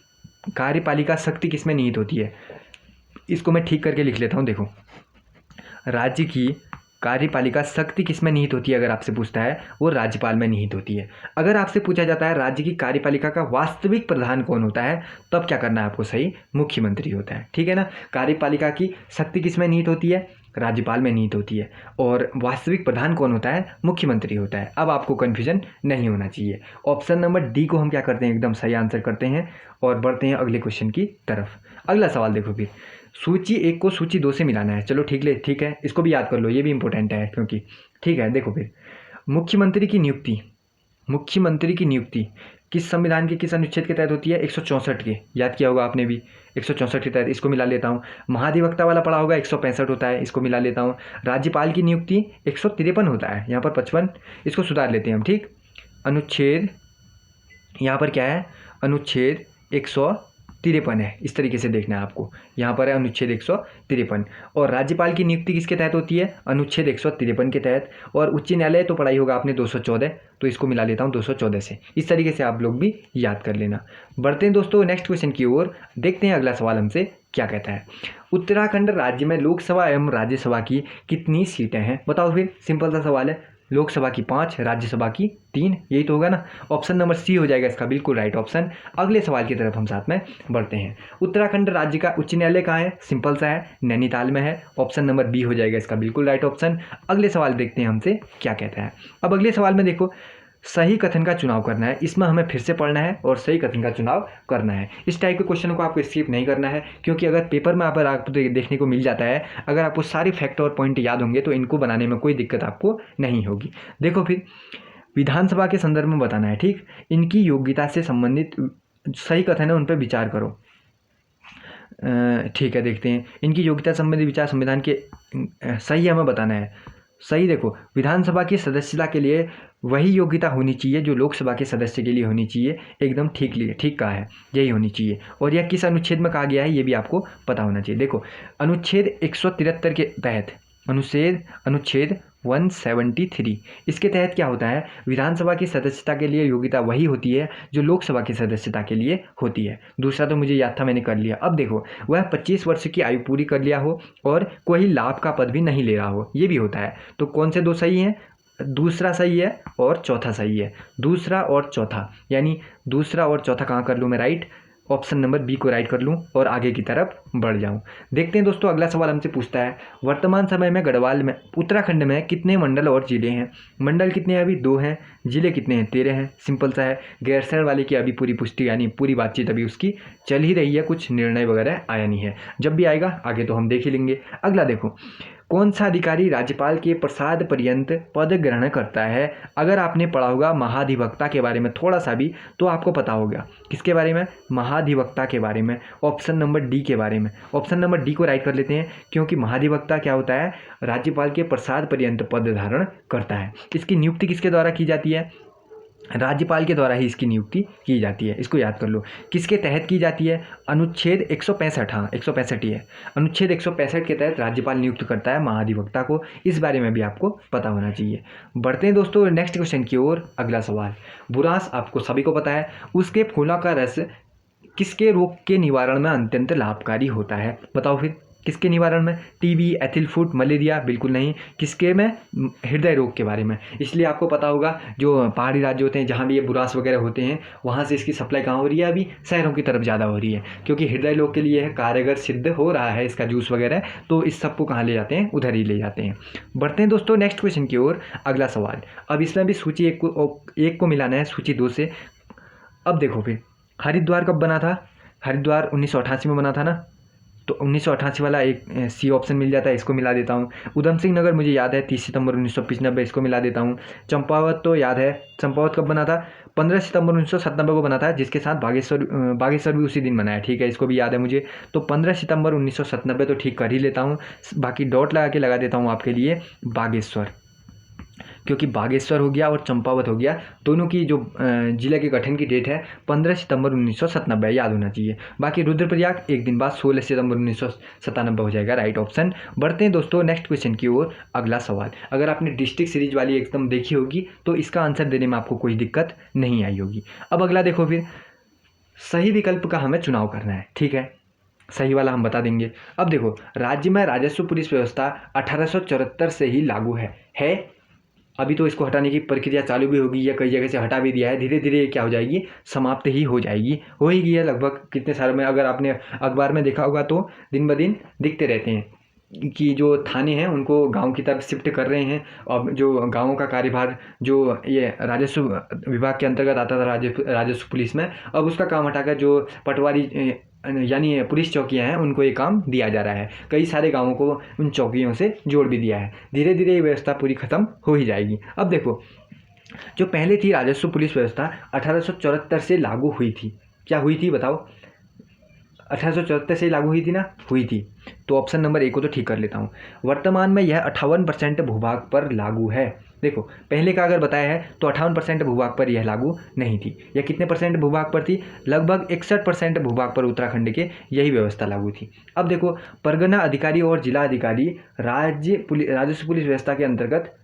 कार्यपालिका शक्ति किसमें निहित होती है, इसको मैं ठीक करके लिख लेता हूँ। देखो राज्य की कार्यपालिका शक्ति किसमें निहित होती है, अगर आपसे पूछता है वो राज्यपाल में निहित होती है। अगर आपसे पूछा जाता है राज्य की कार्यपालिका का वास्तविक प्रधान कौन होता है, तब क्या करना है आपको? सही, मुख्यमंत्री होता है। ठीक है ना। कार्यपालिका की शक्ति किसमें निहित होती है? राज्यपाल में निहित होती है। और वास्तविक प्रधान कौन होता है? मुख्यमंत्री होता है। अब आपको कन्फ्यूजन नहीं होना चाहिए। ऑप्शन नंबर डी को हम क्या करते हैं? एकदम सही आंसर करते हैं और बढ़ते हैं अगले क्वेश्चन की तरफ। अगला सवाल देखो फिर, सूची 1 को सूची 2 से मिलाना है। चलो ठीक है, इसको भी याद कर लो, ये भी इंपॉर्टेंट है क्योंकि ठीक है। देखो फिर, मुख्यमंत्री की नियुक्ति किस संविधान के किस अनुच्छेद के तहत होती है? 164 के, याद किया होगा आपने भी, 164 के तहत, इसको मिला लेता हूँ। महाधिवक्ता वाला पढ़ा होगा, 165 होता है, इसको मिला लेता हूँ। राज्यपाल की नियुक्ति 153 होता है, यहाँ पर 55, इसको सुधार लेते हैं हम। ठीक, अनुच्छेद यहाँ पर क्या है? अनुच्छेद 153 है, इस तरीके से देखना है आपको। यहाँ पर है अनुच्छेद 153। और राज्यपाल की नियुक्ति किसके तहत होती है? अनुच्छेद 153 के तहत। और उच्च न्यायालय तो पढ़ाई होगा आपने 214, तो इसको मिला लेता हूँ 214 से। इस तरीके से आप लोग भी याद कर लेना। बढ़ते हैं दोस्तों नेक्स्ट क्वेश्चन की ओर, देखते हैं अगला सवाल हमसे क्या कहता है। उत्तराखंड राज्य में लोकसभा एवं राज्यसभा की कितनी सीटें हैं? बताओ फिर, सिंपल सा सवाल है। लोकसभा की 5, राज्यसभा की 3, यही तो होगा ना। ऑप्शन नंबर सी हो जाएगा इसका बिल्कुल राइट ऑप्शन। अगले सवाल की तरफ हम साथ में बढ़ते हैं। उत्तराखंड राज्य का उच्च न्यायालय कहाँ है? सिंपल सा है, नैनीताल में है। ऑप्शन नंबर बी हो जाएगा इसका बिल्कुल राइट ऑप्शन। अगले सवाल देखते हैं हमसे क्या कहता है। अब अगले सवाल में देखो, सही कथन का चुनाव करना है। इसमें हमें फिर से पढ़ना है और सही कथन का चुनाव करना है। इस टाइप के क्वेश्चन को आपको स्किप नहीं करना है, क्योंकि अगर पेपर में आपको देखने को मिल जाता है, अगर आपको सारे फैक्ट और पॉइंट याद होंगे तो इनको बनाने में कोई दिक्कत आपको नहीं होगी। देखो फिर, विधानसभा के संदर्भ में बताना है। ठीक, इनकी योग्यता से संबंधित सही कथन है, उन पर विचार करो। ठीक है, देखते हैं। इनकी योग्यता संबंधी विचार संविधान के सही हमें बताना है। सही, देखो विधानसभा की सदस्यता के लिए वही योग्यता होनी चाहिए जो लोकसभा के सदस्य के लिए होनी चाहिए। एकदम ठीक कहा है, यही होनी चाहिए। और यह किस अनुच्छेद में कहा गया है ये भी आपको पता होना चाहिए। देखो अनुच्छेद 173 के तहत, अनुच्छेद 173, इसके तहत क्या होता है? विधानसभा की सदस्यता के लिए योग्यता वही होती है जो लोकसभा की सदस्यता के लिए होती है। दूसरा तो मुझे याद था, मैंने कर लिया। अब देखो, वह 25 वर्ष की आयु पूरी कर लिया हो और कोई लाभ का पद भी नहीं ले रहा हो, ये भी होता है। तो कौन से 2 सही हैं? दूसरा सही है और चौथा सही है। दूसरा और चौथा, यानी दूसरा और चौथा कहाँ कर लूँ मैं? राइट, ऑप्शन नंबर बी को राइट कर लूँ और आगे की तरफ बढ़ जाऊँ। देखते हैं दोस्तों, अगला सवाल हमसे पूछता है, वर्तमान समय में गढ़वाल में, उत्तराखंड में कितने मंडल और जिले हैं? मंडल कितने हैं? अभी 2 हैं। जिले कितने हैं? 13 हैं। सिंपल सा है। गैरसैंण वाले की अभी पूरी पुष्टि, यानी पूरी बातचीत अभी उसकी चल ही रही है, कुछ निर्णय वगैरह आया नहीं है। जब भी आएगा आगे तो हम देख ही लेंगे। अगला देखो, कौन सा अधिकारी राज्यपाल के प्रसाद पर्यंत पद ग्रहण करता है? अगर आपने पढ़ा होगा महाधिवक्ता के बारे में थोड़ा सा भी, तो आपको पता होगा किसके बारे में? महाधिवक्ता के बारे में। ऑप्शन नंबर डी के बारे में। ऑप्शन नंबर डी को राइट कर लेते हैं, क्योंकि महाधिवक्ता क्या होता है? राज्यपाल के प्रसाद पर्यंत पद धारण करता है। इसकी नियुक्ति किसके द्वारा की जाती है? राज्यपाल के द्वारा ही इसकी नियुक्ति की जाती है। इसको याद कर लो। किसके तहत की जाती है? अनुच्छेद 165, हाँ 165 ही है। अनुच्छेद 165 के तहत राज्यपाल नियुक्त करता है महाधिवक्ता को। इस बारे में भी आपको पता होना चाहिए। बढ़ते हैं दोस्तों नेक्स्ट क्वेश्चन की ओर। अगला सवाल, बुरांस आपको सभी को पता है, उसके फूलों का रस किसके रोग के निवारण में अत्यंत लाभकारी होता है? बताओ फिर, किसके निवारण में? TB, ethyl foot, malaria? बिल्कुल नहीं। किसके में? हृदय रोग के बारे में। इसलिए आपको पता होगा जो पहाड़ी राज्य होते हैं जहाँ भी ये बुरांस वगैरह होते हैं वहाँ से इसकी सप्लाई कहाँ हो रही है? अभी शहरों की तरफ ज़्यादा हो रही है, क्योंकि हृदय रोग के लिए यह कारगर सिद्ध हो रहा है इसका जूस वगैरह, तो इस सबको कहाँ ले जाते हैं? उधर ही ले जाते हैं। बढ़ते हैं दोस्तों नेक्स्ट क्वेश्चन की ओर। अगला सवाल, अब इसमें भी सूची एक को मिलाना है सूची 2 से। अब देखो फिर, हरिद्वार कब बना था? हरिद्वार 1988 में बना था ना, तो 1988 वाला एक सी ऑप्शन मिल जाता है, इसको मिला देता हूँ। उधम सिंह नगर मुझे याद है 30 सितंबर 1995, इसको मिला देता हूँ। चंपावत तो याद है, चंपावत कब बना था? 15 सितंबर 1997 को बना था, जिसके साथ बागेश्वर भी उसी दिन बनाया, ठीक है, इसको भी याद है मुझे। तो 15 सितंबर 1997 तो ठीक कर ही लेता हूँ, बाकी डॉट लगा के लगा देता हूँ आपके लिए बागेश्वर, क्योंकि बागेश्वर हो गया और चंपावत हो गया, दोनों की जो जिले के गठन की डेट है 15 सितंबर 1997 याद होना चाहिए। बाकी रुद्रप्रयाग एक दिन बाद 16 सितंबर 1997 हो जाएगा राइट ऑप्शन। बढ़ते हैं दोस्तों नेक्स्ट क्वेश्चन की ओर। अगला सवाल, अगर आपने डिस्ट्रिक्ट सीरीज वाली एकदम देखी होगी तो इसका आंसर देने में आपको कोई दिक्कत नहीं आई होगी। अब अगला देखो, फिर सही विकल्प का हमें चुनाव करना है, ठीक है, सही वाला हम बता देंगे। अब देखो, राज्य में राजस्व पुलिस व्यवस्था 1874 से ही लागू है। अभी तो इसको हटाने की प्रक्रिया चालू भी होगी या कई जगह से हटा भी दिया है, धीरे धीरे ये क्या हो जाएगी? समाप्त ही हो जाएगी, हो ही गई है लगभग कितने सालों में। अगर आपने अखबार में देखा होगा तो दिन ब दिन दिखते रहते हैं कि जो थाने हैं उनको गांव की तरफ शिफ्ट कर रहे हैं। और जो गांवों का कार्यभार जो ये राजस्व विभाग के अंतर्गत आता था राजस्व पुलिस में, अब उसका काम हटाकर जो पटवारी यानी पुलिस चौकियां हैं उनको ये काम दिया जा रहा है। कई सारे गांवों को उन चौकियों से जोड़ भी दिया है। धीरे धीरे ये व्यवस्था पूरी ख़त्म हो ही जाएगी। अब देखो, जो पहले थी राजस्व पुलिस व्यवस्था 1874 से लागू हुई थी, क्या हुई थी बताओ? 1874 से लागू हुई थी ना? हुई थी। तो ऑप्शन नंबर 1 को तो ठीक कर लेता हूँ। वर्तमान में यह 58% भूभाग पर लागू है। देखो, पहले का अगर बताया है तो 58% भूभाग पर यह लागू नहीं थी। यह कितने परसेंट भूभाग पर थी? लगभग 61% भूभाग पर उत्तराखंड के यही व्यवस्था लागू थी। अब देखो, परगना अधिकारी और जिला अधिकारी राजस्व पुलिस व्यवस्था के अंतर्गत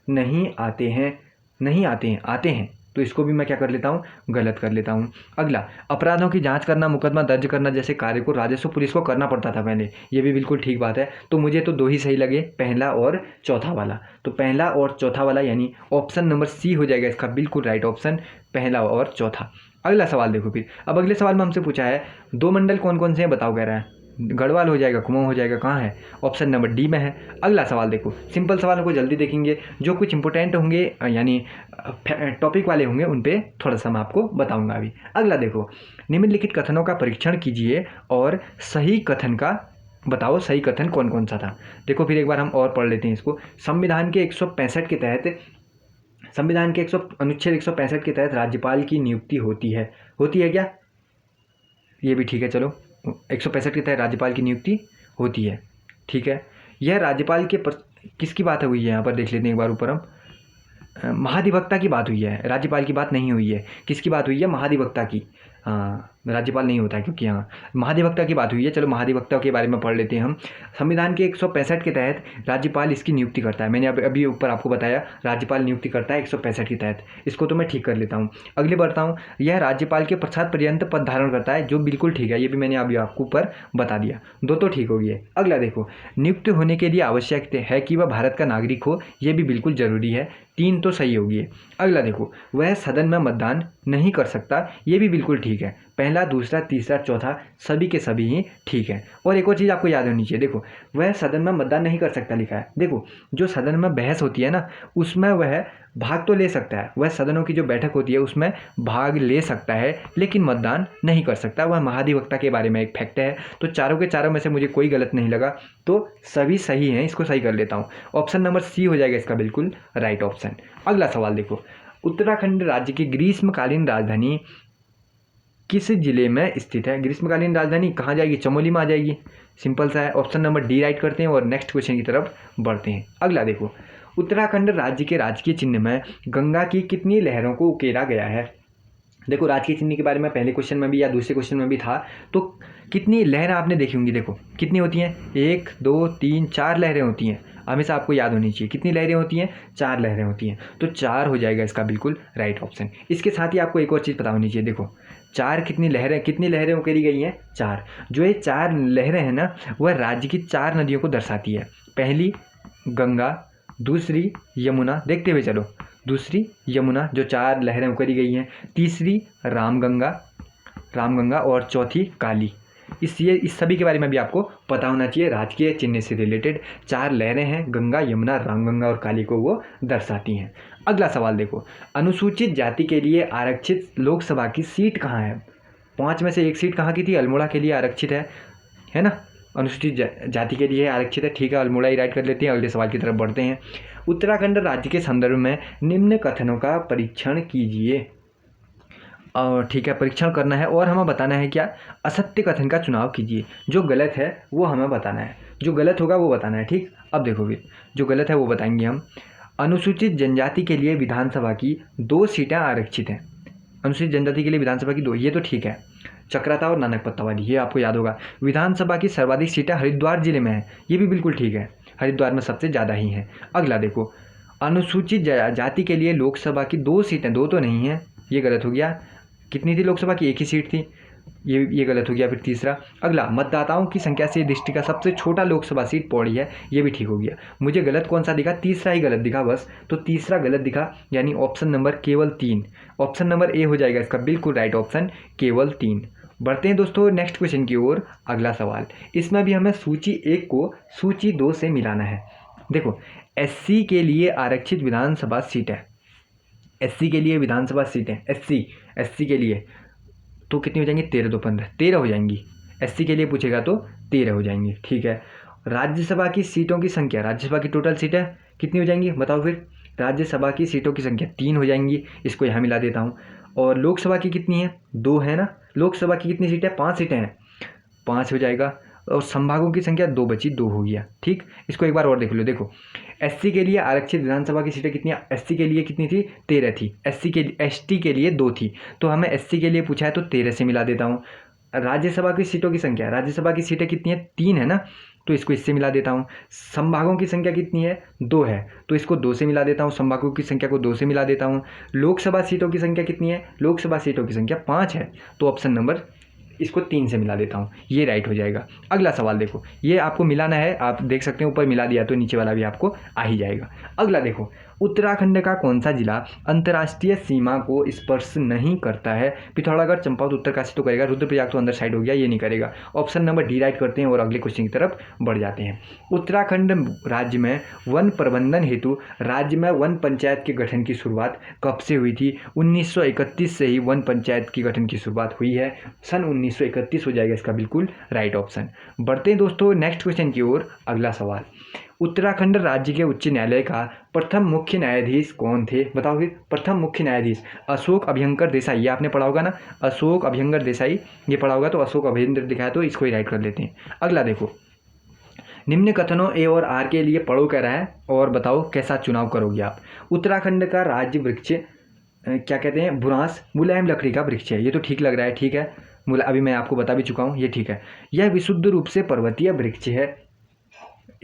आते हैं, तो इसको भी मैं क्या कर लेता हूँ? गलत कर लेता हूँ। अगला, अपराधों की जांच करना, मुकदमा दर्ज करना जैसे कार्य को राजस्व पुलिस को करना पड़ता था पहले, ये भी बिल्कुल ठीक बात है। तो मुझे तो 2 ही सही लगे, पहला और चौथा वाला। तो पहला और चौथा वाला यानी ऑप्शन नंबर सी हो जाएगा इसका बिल्कुल राइट ऑप्शन, पहला और चौथा। अगला सवाल देखो फिर। अब अगले सवाल में हमसे पूछा है 2 मंडल कौन कौन से हैं बताओ, कह रहा है। गढ़वाल हो जाएगा, कुमाऊं हो जाएगा, कहाँ है? ऑप्शन नंबर डी में है। अगला सवाल देखो, सिंपल सवालों को जल्दी देखेंगे, जो कुछ इंपॉर्टेंट होंगे यानी टॉपिक वाले होंगे उन पे थोड़ा सा मैं आपको बताऊंगा अभी। अगला देखो, निम्नलिखित कथनों का परीक्षण कीजिए और सही कथन का बताओ, सही कथन कौन कौन सा था। देखो फिर एक बार हम और पढ़ लेते हैं इसको। संविधान के 165 के तहत अनुच्छेद 165 के तहत राज्यपाल की नियुक्ति होती है क्या? ये भी ठीक है, चलो 165 के तहत राज्यपाल की नियुक्ति होती है, ठीक है। यह राज्यपाल के किसकी बात हुई है यहाँ पर देख लेते हैं एक बार ऊपर हम। महाधिवक्ता की बात हुई है, राज्यपाल की बात नहीं हुई है। किसकी बात हुई है? महाधिवक्ता की। हाँ, राज्यपाल नहीं होता है क्योंकि यहाँ महाधिवक्ता की बात हुई है। चलो महाधिवक्ता के बारे में पढ़ लेते हैं हम। संविधान के 165 के तहत राज्यपाल इसकी नियुक्ति करता है। मैंने अभी ऊपर आपको बताया राज्यपाल नियुक्ति करता है 165 के तहत, इसको तो मैं ठीक कर लेता हूँ। अगले बढ़ता हूँ, यह राज्यपाल के पश्चात पर्यंत पद धारण करता है, जो बिल्कुल ठीक है, ये भी मैंने अभी आपको ऊपर बता दिया, 2 तो ठीक हो गई है। अगला देखो, नियुक्त होने के लिए आवश्यक है कि वह भारत का नागरिक हो, यह भी बिल्कुल जरूरी है, 3 तो सही होगी। अगला देखो, वह सदन में मतदान नहीं कर सकता, ये भी बिल्कुल ठीक है। पहला, दूसरा, तीसरा, चौथा सभी के सभी ही ठीक है। और एक और चीज़ आपको याद होनी चाहिए, देखो वह सदन में मतदान नहीं कर सकता लिखा है। देखो, जो सदन में बहस होती है ना, उसमें वह भाग तो ले सकता है, वह सदनों की जो बैठक होती है उसमें भाग ले सकता है, लेकिन मतदान नहीं कर सकता। वह महाधिवक्ता के बारे में एक फैक्ट है। तो चारों के चारों में से मुझे कोई गलत नहीं लगा, तो सभी सही हैं, इसको सही कर लेता हूँ। ऑप्शन नंबर सी हो जाएगा इसका बिल्कुल राइट ऑप्शन। अगला सवाल देखो, उत्तराखंड राज्य की ग्रीष्मकालीन राजधानी किस जिले में स्थित है? ग्रीष्मकालीन राजधानी कहाँ जाएगी? चमोली में आ जाएगी, सिंपल सा है। ऑप्शन नंबर डी राइट करते हैं और नेक्स्ट क्वेश्चन की तरफ बढ़ते हैं। अगला देखो, उत्तराखंड राज्य के राजकीय चिन्ह में गंगा की कितनी लहरों को उकेरा गया है? देखो, राजकीय चिन्ह के बारे में पहले क्वेश्चन में भी या दूसरे क्वेश्चन में भी था, तो कितनी लहरें आपने देखी होंगी, देखो कितनी होती हैं? 1 2 3 4 लहरें होती हैं। हमेशा आपको याद होनी चाहिए। कितनी लहरें होती हैं? 4 लहरें होती हैं, तो 4 हो जाएगा इसका बिल्कुल राइट ऑप्शन। इसके साथ ही आपको एक और चीज़ पता होनी चाहिए। देखो 4 कितनी लहरें उकेरी गई हैं? 4। जो ये 4 लहरें हैं ना, वह राज्य की 4 नदियों को दर्शाती है। पहली गंगा, दूसरी यमुना, देखते हुए चलो, दूसरी यमुना जो 4 लहरें उकरी गई हैं, तीसरी रामगंगा और चौथी काली। इस सभी के बारे में भी आपको पता होना चाहिए। राजकीय चिन्ह से रिलेटेड 4 लहरें हैं, गंगा, यमुना, रामगंगा और काली को वो दर्शाती हैं। अगला सवाल देखो, अनुसूचित जाति के लिए आरक्षित लोकसभा की सीट कहाँ है? 5 में से एक सीट कहाँ की थी? अल्मोड़ा के लिए आरक्षित है ना? अनुसूचित जाति के लिए आरक्षित है, ठीक है, अल्मोड़ा ही राइट कर लेते हैं। अगले सवाल की तरफ बढ़ते हैं। उत्तराखंड राज्य के संदर्भ में निम्न कथनों का परीक्षण कीजिए। और ठीक है, परीक्षण करना है और हमें बताना है क्या? असत्य कथन का चुनाव कीजिए। जो गलत है वो हमें बताना है, जो गलत होगा वो बताना है, ठीक। अब देखो फिर जो गलत है वो बताएंगे हम। अनुसूचित जनजाति के लिए विधानसभा की 2 सीटें आरक्षित हैं। अनुसूचित जनजाति के लिए विधानसभा की 2, ये तो ठीक है। चक्राता और नानक पत्ता वाली, ये आपको याद होगा। विधानसभा की सर्वाधिक सीटें हरिद्वार जिले में हैं, ये भी बिल्कुल ठीक है, हरिद्वार में सबसे ज़्यादा ही हैं। अगला देखो, अनुसूचित जाति के लिए लोकसभा की 2 सीटें, 2 तो नहीं है, ये गलत हो गया। कितनी थी लोकसभा की? 1 ही सीट थी, ये गलत हो गया। फिर तीसरा, अगला, मतदाताओं की संख्या से दृष्टि का सबसे छोटा लोकसभा सीट पौड़ी है, ये भी ठीक हो गया। मुझे गलत कौन सा दिखा? तीसरा ही गलत दिखा बस, तो तीसरा गलत दिखा, यानी ऑप्शन नंबर केवल 3, ऑप्शन नंबर ए हो जाएगा इसका बिल्कुल राइट ऑप्शन, केवल 3। बढ़ते हैं दोस्तों नेक्स्ट क्वेश्चन की ओर। अगला सवाल, इसमें भी हमें सूची 1 को सूची 2 से मिलाना है। देखो, एससी के लिए आरक्षित विधानसभा सीट है, एससी के लिए विधानसभा सीटें, एससी के लिए तो कितनी हो जाएंगी? 13 2 15, 13 हो जाएंगी। एससी के लिए पूछेगा तो 13 हो जाएंगी, ठीक है। राज्यसभा की सीटों की संख्या, राज्यसभा की टोटल सीटें कितनी हो जाएंगी बताओ फिर? राज्यसभा की सीटों की संख्या 3 हो जाएंगी, इसको यहाँ मिला देता हूँ। और लोकसभा की कितनी है? 2 है ना। लोकसभा की कितनी सीटें? 5 सीटें हैं, 5 हो जाएगा। और संभागों की संख्या 2 बची, 2 हो गया, ठीक। इसको एक बार और देख लो। देखो, एससी के लिए आरक्षित विधानसभा की सीटें कितनी? एससी के लिए कितनी थी? 13 थी। एसटी के लिए 2 थी, तो हमें एससी के लिए पूछा है तो 13 से मिला देता हूँ। राज्यसभा की सीटों की संख्या, राज्यसभा की सीटें कितनी है? 3 है ना, तो इसको इससे मिला देता हूँ। संभागों की संख्या कितनी है? 2 है, तो इसको 2 से मिला देता हूँ, संभागों की संख्या को 2 से मिला देता हूँ। लोकसभा सीटों की संख्या कितनी है? लोकसभा सीटों की संख्या 5 है, तो ऑप्शन नंबर इसको 3 से मिला देता हूँ, ये राइट हो जाएगा। अगला सवाल देखो, ये आपको मिलाना है, आप देख सकते हैं ऊपर मिला दिया तो नीचे वाला भी आपको आ ही जाएगा। अगला देखो, उत्तराखंड का कौन सा जिला अंतर्राष्ट्रीय सीमा को स्पर्श नहीं करता है? पिथौरागढ़, चंपावत, उत्तरकाशी तो करेगा, रुद्रप्रयाग तो अंदर साइड हो गया, ये नहीं करेगा। ऑप्शन नंबर डी राइट करते हैं और अगले क्वेश्चन की तरफ बढ़ जाते हैं। उत्तराखंड राज्य में वन प्रबंधन हेतु राज्य में वन पंचायत के गठन की शुरुआत कब से हुई थी? 1931 से ही वन पंचायत की गठन की शुरुआत हुई है, सन 1931 हो जाएगा इसका बिल्कुल राइट ऑप्शन। बढ़ते हैं दोस्तों नेक्स्ट क्वेश्चन की ओर। अगला सवाल, उत्तराखंड राज्य के उच्च न्यायालय का प्रथम मुख्य न्यायाधीश कौन थे? बताओ फिर। प्रथम मुख्य न्यायाधीश अशोक अभ्यंकर देसाई, ये आपने पढ़ा होगा ना, अशोक अभ्यंकर देसाई, ये पढ़ा होगा, तो अशोक अभ्यंकर दिखाया तो इसको ही राइट कर लेते हैं। अगला देखो, निम्न कथनों ए और आर के लिए पढ़ो कह रहा है और बताओ कैसा चुनाव करोगे आप। उत्तराखंड का राज्य वृक्ष क्या कहते हैं? बुरांस, मुलायम लकड़ी का वृक्ष है, ये तो ठीक लग रहा है, ठीक है। अभी मैं आपको बता भी चुका हूँ, ये ठीक है। यह विशुद्ध रूप से पर्वतीय वृक्ष है,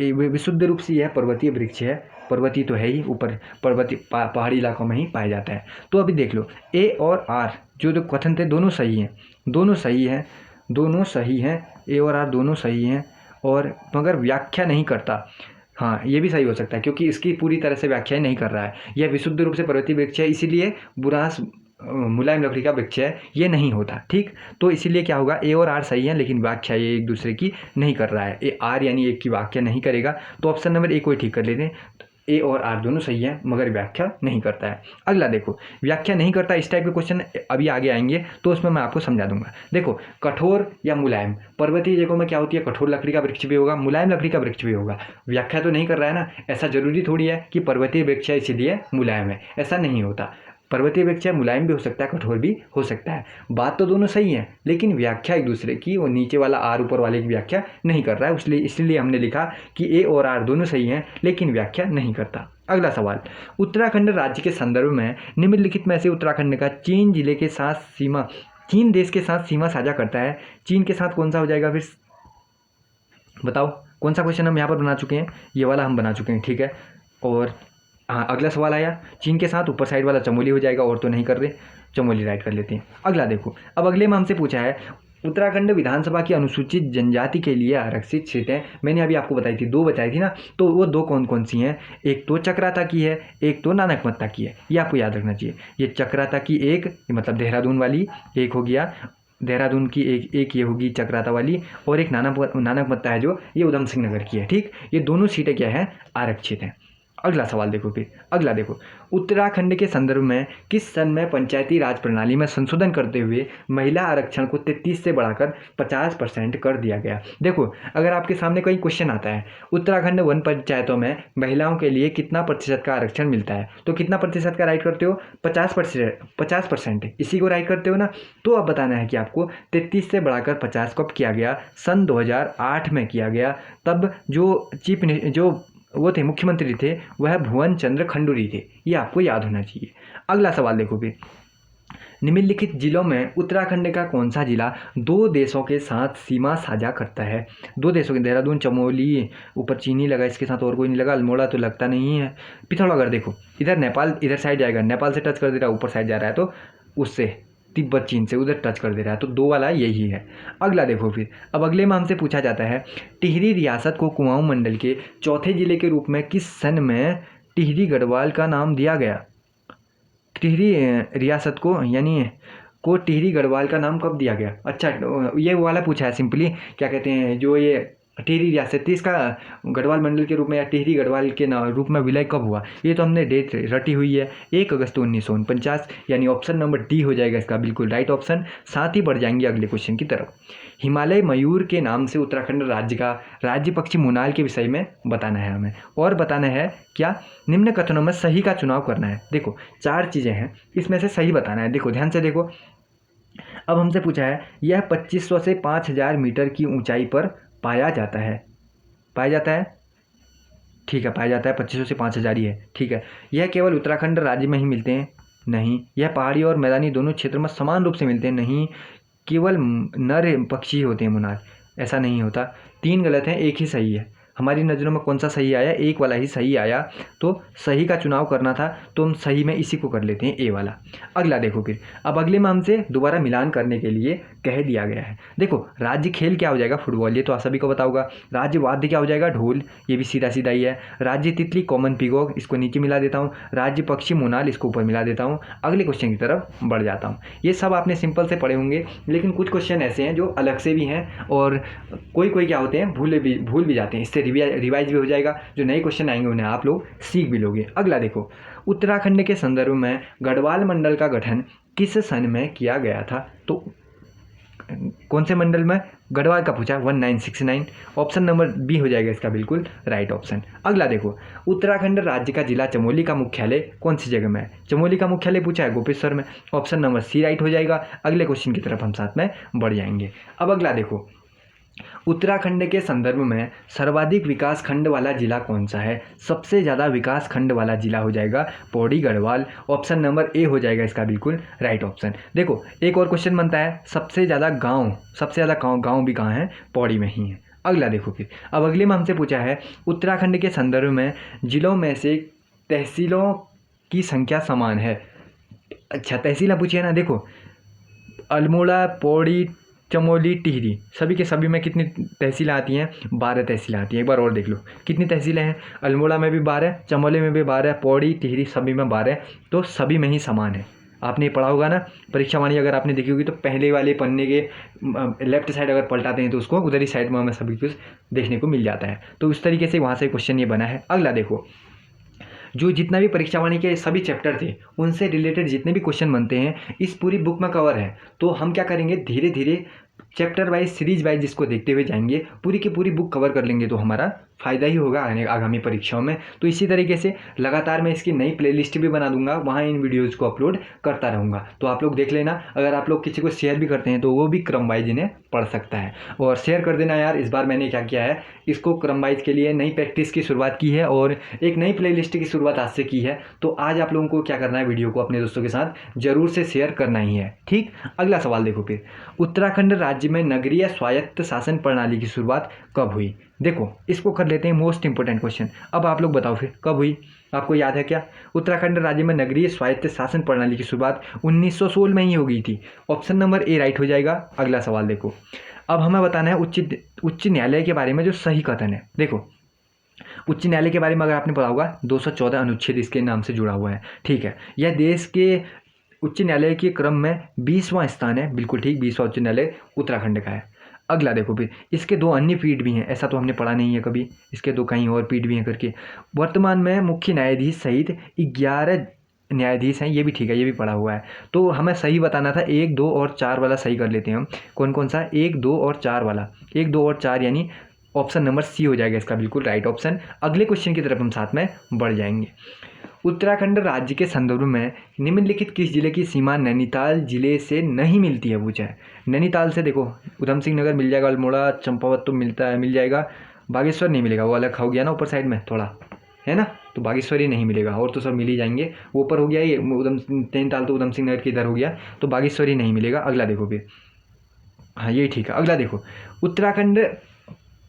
विशुद्ध रूप से यह पर्वतीय वृक्ष है, पर्वतीय तो है ही, ऊपर पर्वतीय पहाड़ी इलाकों में ही पाया जाता है। तो अभी देख लो, ए और आर जो कथन थे दोनों सही हैं, दोनों सही हैं, दोनों सही हैं, ए और आर दोनों सही हैं, और मगर व्याख्या नहीं करता। हाँ, ये भी सही हो सकता है क्योंकि इसकी पूरी तरह से व्याख्या नहीं कर रहा है। यह विशुद्ध रूप से पर्वतीय वृक्ष है, इसीलिए बुरांस मुलायम लकड़ी का वृक्ष है, ये नहीं होता, ठीक। तो इसीलिए क्या होगा, ए और आर सही है लेकिन व्याख्या ये एक दूसरे की नहीं कर रहा है, ए आर यानी एक की व्याख्या नहीं करेगा, तो ऑप्शन नंबर ए को ही ठीक कर लेते हैं। ए और आर दोनों सही है मगर व्याख्या नहीं करता है। अगला देखो, व्याख्या नहीं करता, इस टाइप के क्वेश्चन अभी आगे आएंगे तो उसमें मैं आपको समझा दूंगा। देखो, कठोर या मुलायम, पर्वतीय जगहों में क्या होती है? कठोर लकड़ी का वृक्ष भी होगा, मुलायम लकड़ी का वृक्ष भी होगा। व्याख्या तो नहीं कर रहा है ना, ऐसा जरूरी थोड़ी है कि पर्वतीय वृक्ष है इसीलिए मुलायम है, ऐसा नहीं होता। पर्वतीय वृक्ष मुलायम भी हो सकता है, कठोर भी हो सकता है। बात तो दोनों सही है लेकिन व्याख्या एक दूसरे की, वो नीचे वाला आर ऊपर वाले की व्याख्या नहीं कर रहा है, इसलिए हमने लिखा कि ए और आर दोनों सही हैं लेकिन व्याख्या नहीं करता। अगला सवाल, उत्तराखंड राज्य के संदर्भ में निम्नलिखित में से उत्तराखंड का चीन जिले के साथ सीमा, चीन देश के साथ सीमा साझा करता है, चीन के साथ कौन सा हो जाएगा फिर? बताओ कौन सा क्वेश्चन हम यहाँ पर बना चुके हैं, ये वाला हम बना चुके हैं, ठीक है। और हाँ, अगला सवाल आया, चीन के साथ ऊपर साइड वाला चमोली हो जाएगा, और तो नहीं कर रहे, चमोली राइट कर लेते हैं। अगला देखो, अब अगले में हमसे पूछा है उत्तराखंड विधानसभा की अनुसूचित जनजाति के लिए आरक्षित सीटें, मैंने अभी आपको बताई थी, 2 बताई थी ना, तो वो 2 कौन कौन सी हैं, एक तो चक्राता की है, एक तो नानकमत्ता की है, ये आपको याद रखना चाहिए। ये चक्राता की एक, मतलब देहरादून वाली एक हो गया, देहरादून की एक ये होगी चक्राता वाली, और एक नानकमत्ता है जो ये उधम सिंह नगर की है, ठीक। ये दोनों सीटें क्या हैं, आरक्षित हैं। अगला सवाल देखो, फिर अगला देखो, उत्तराखंड के संदर्भ में किस सन में पंचायती राज प्रणाली में संशोधन करते हुए महिला आरक्षण को 33 से बढ़ाकर 50% कर दिया गया। देखो, अगर आपके सामने कोई क्वेश्चन आता है उत्तराखंड वन पंचायतों में महिलाओं के लिए कितना प्रतिशत का आरक्षण मिलता है, तो कितना प्रतिशत का राइट करते हो, 50%, इसी को राइट करते हो ना। तो अब बताना है कि आपको 33 से बढ़ाकर 50 कब किया गया, सन 2008 में किया गया। तब जो वो थे, मुख्यमंत्री थे, वह भुवन चंद्र खंडूरी थे, ये आपको याद होना चाहिए। अगला सवाल देखो, फिर निम्नलिखित जिलों में उत्तराखंड का कौन सा जिला 2 देशों के साथ सीमा साझा करता है। 2 देशों के, देहरादून, चमोली, ऊपर चीनी लगा, इसके साथ और कोई नहीं लगा, अल्मोड़ा तो लगता नहीं है, पिथौरागढ़ देखो, इधर नेपाल, इधर साइड जाएगा, नेपाल से टच कर दे रहा है, ऊपर साइड जा रहा है तो उससे तिब्बत चीन से उधर टच कर दे रहा है, तो 2 वाला यही है। अगला देखो, फिर अब अगले में हमसे पूछा जाता है टिहरी रियासत को कुमाऊं मंडल के चौथे जिले के रूप में किस सन में टिहरी गढ़वाल का नाम दिया गया। टिहरी रियासत को टिहरी गढ़वाल का नाम कब दिया गया। अच्छा, ये वाला पूछा है सिंपली, क्या कहते हैं, जो ये टिहरी रियासत थी, इसका गढ़वाल मंडल के रूप में या टिहरी गढ़वाल के रूप में विलय कब हुआ, ये तो हमने डेट रटी हुई है, 1 अगस्त 1949, यानी ऑप्शन नंबर डी हो जाएगा इसका बिल्कुल राइट ऑप्शन। साथ ही बढ़ जाएंगे अगले क्वेश्चन की तरफ। हिमालय मयूर के नाम से उत्तराखंड राज्य का राज्य पक्षी मोनाल के विषय में बताना है हमें, और बताना है क्या, निम्न कथनों में सही का चुनाव करना है। देखो 4 चीज़ें हैं, इसमें से सही बताना है। देखो ध्यान से देखो, अब हमसे पूछा है यह 2500 से 5000 मीटर की ऊंचाई पर पाया जाता है, ठीक है, पाया जाता है, 2500 से 5000 ही है, ठीक है। यह केवल उत्तराखंड राज्य में ही मिलते हैं, नहीं। यह पहाड़ी और मैदानी दोनों क्षेत्रों में समान रूप से मिलते हैं, नहीं। केवल नर पक्षी होते हैं मोनाल, ऐसा नहीं होता। 3 गलत हैं, 1 ही सही है। हमारी नज़रों में कौन सा सही आया, 1 वाला ही सही आया, तो सही का चुनाव करना था, तो हम सही में इसी को कर लेते हैं, ए वाला। अगला देखो, फिर अब अगले में हमसे दोबारा मिलान करने के लिए कह दिया गया है। देखो राज्य खेल क्या हो जाएगा, फुटबॉल, ये तो आप सभी को बताओगा। राज्य वाद्य क्या हो जाएगा, ढोल, ये भी सीधा सीधा ही है। राज्य तितली कॉमन पीकॉक, इसको नीचे मिला देता हूँ। राज्य पक्षी मोनाल, इसको ऊपर मिला देता हूँ। अगले क्वेश्चन की तरफ बढ़ जाता हूँ। ये सब आपने सिंपल से पढ़े होंगे, लेकिन कुछ क्वेश्चन ऐसे हैं जो अलग से भी हैं, और कोई क्या होते हैं, भूल भी जाते हैं, इससे रिवाइज भी हो जाएगा। जो नए क्वेश्चन आएंगे उन्हें आप लोग सीख भी लोगे। अगला देखो, उत्तराखंड के संदर्भ में गढ़वाल मंडल का गठन किस सन में किया गया था, तो कौन से मंडल में, गढ़वाल का पूछा, 1969, ऑप्शन नंबर बी हो जाएगा इसका बिल्कुल राइट ऑप्शन। अगला देखो, उत्तराखंड राज्य का जिला चमोली का मुख्यालय कौन सी जगह में है। चमोली का मुख्यालय पूछा है गोपेश्वर में, ऑप्शन नंबर सी राइट हो जाएगा। अगले क्वेश्चन की तरफ हम साथ में बढ़ जाएंगे। अब अगला देखो, उत्तराखंड के संदर्भ में सर्वाधिक विकास खंड वाला जिला कौन सा है। सबसे ज़्यादा विकास खंड वाला जिला हो जाएगा Pauri Garhwal, option number A हो जाएगा इसका बिल्कुल राइट ऑप्शन। देखो एक और क्वेश्चन बनता है, सबसे ज़्यादा गांव भी कहाँ हैं, पौड़ी में ही है। अगला देखो, फिर अब अगले में हमसे पूछा है उत्तराखंड के संदर्भ में जिलों में से तहसीलों की संख्या समान है। अच्छा तहसीलें पूछिए ना, देखो अल्मोड़ा, पौड़ी, चमोली, टिहरी, सभी के सभी में कितनी तहसीलें आती हैं, 12 तहसीलें आती हैं। एक बार और देख लो कितनी तहसीलें हैं, अल्मोड़ा में भी 12, चमोली में भी 12, पौड़ी, टिहरी सभी में 12, तो सभी में ही समान है। आपने पढ़ा होगा ना परीक्षा वाणी, अगर आपने देखी होगी तो पहले वाले पन्ने के लेफ्ट साइड अगर पलटाते हैं तो उसको उधर ही साइड में हमें सभी कुछ देखने को मिल जाता है। तो उस तरीके से वहाँ से क्वेश्चन ये बना है। अगला देखो, जो जितना भी परीक्षा वाणी के सभी चैप्टर थे उनसे रिलेटेड जितने भी क्वेश्चन बनते हैं इस पूरी बुक में कवर है। तो हम क्या करेंगे, धीरे धीरे चैप्टर वाइज, सीरीज वाइज इसको देखते हुए जाएंगे, पूरी की पूरी बुक कवर कर लेंगे, तो हमारा फ़ायदा ही होगा आगामी परीक्षाओं में। तो इसी तरीके से लगातार मैं इसकी नई प्लेलिस्ट भी बना दूंगा, वहाँ इन वीडियोज़ को अपलोड करता रहूँगा, तो आप लोग देख लेना। अगर आप लोग किसी को शेयर भी करते हैं तो वो भी क्रम वाइज इन्हें पढ़ सकता है, और शेयर कर देना यार। इस बार मैंने क्या किया है, इसको क्रम वाइज के लिए नई प्रैक्टिस की शुरुआत की है और एक नई प्लेलिस्ट की शुरुआत आज से की है। तो आज आप लोगों को क्या करना है, वीडियो को अपने दोस्तों के साथ जरूर से शेयर करना ही है, ठीक। अगला सवाल देखो, फिर उत्तराखंड राज्य में नगरीय स्वायत्त शासन प्रणाली की शुरुआत कब हुई? देखो इसको कर लेते हैं मोस्ट इंपॉर्टेंट क्वेश्चन। अब आप लोग बताओ फिर कब हुई? आपको याद है क्या? उत्तराखंड राज्य में नगरीय स्वायत्त शासन प्रणाली की शुरुआत 1916 में ही हो गई थी। ऑप्शन नंबर ए राइट हो जाएगा। अगला सवाल देखो, अब हमें बताना है उच्च न्यायालय के बारे में जो सही कथन है। देखो उच्च न्यायालय के बारे में अगर आपने पढ़ा होगा 214 अनुच्छेद इसके नाम से जुड़ा हुआ है, ठीक है। यह देश के उच्च न्यायालय के क्रम में 20वां स्थान है, बिल्कुल ठीक, 20वां उच्च न्यायालय उत्तराखंड का है। अगला देखो फिर, इसके 2 अन्य पीठ भी हैं, ऐसा तो हमने पढ़ा नहीं है कभी, इसके 2 कहीं और पीठ भी हैं करके। वर्तमान में मुख्य न्यायाधीश सहित 11 न्यायाधीश हैं, ये भी ठीक है, ये भी पढ़ा हुआ है। तो हमें सही बताना था 1, 2 और 4 वाला सही कर लेते हैं हम। कौन कौन सा? 1, 2 और 4 वाला। 1, 2 और 4 यानी ऑप्शन नंबर सी हो जाएगा इसका बिल्कुल राइट ऑप्शन। अगले क्वेश्चन की तरफ हम साथ में बढ़ जाएंगे। उत्तराखंड राज्य के संदर्भ में निम्नलिखित किस जिले की सीमा नैनीताल जिले से नहीं मिलती है? पूछा है। नैनीताल से देखो उधम सिंह नगर मिल जाएगा, अल्मोड़ा चंपावत तो मिलता है, मिल जाएगा। बागेश्वर नहीं मिलेगा, वो अलग हो गया ना ऊपर साइड में थोड़ा, है ना, तो बागेश्वर ही नहीं मिलेगा, और तो सब मिल ही जाएंगे। वो ऊपर हो गया ये नैनीताल तो उधम सिंह नगर के इधर हो गया, तो बागेश्वर ही नहीं मिलेगा। अगला देखो फिर, हाँ ये ठीक है। अगला देखो,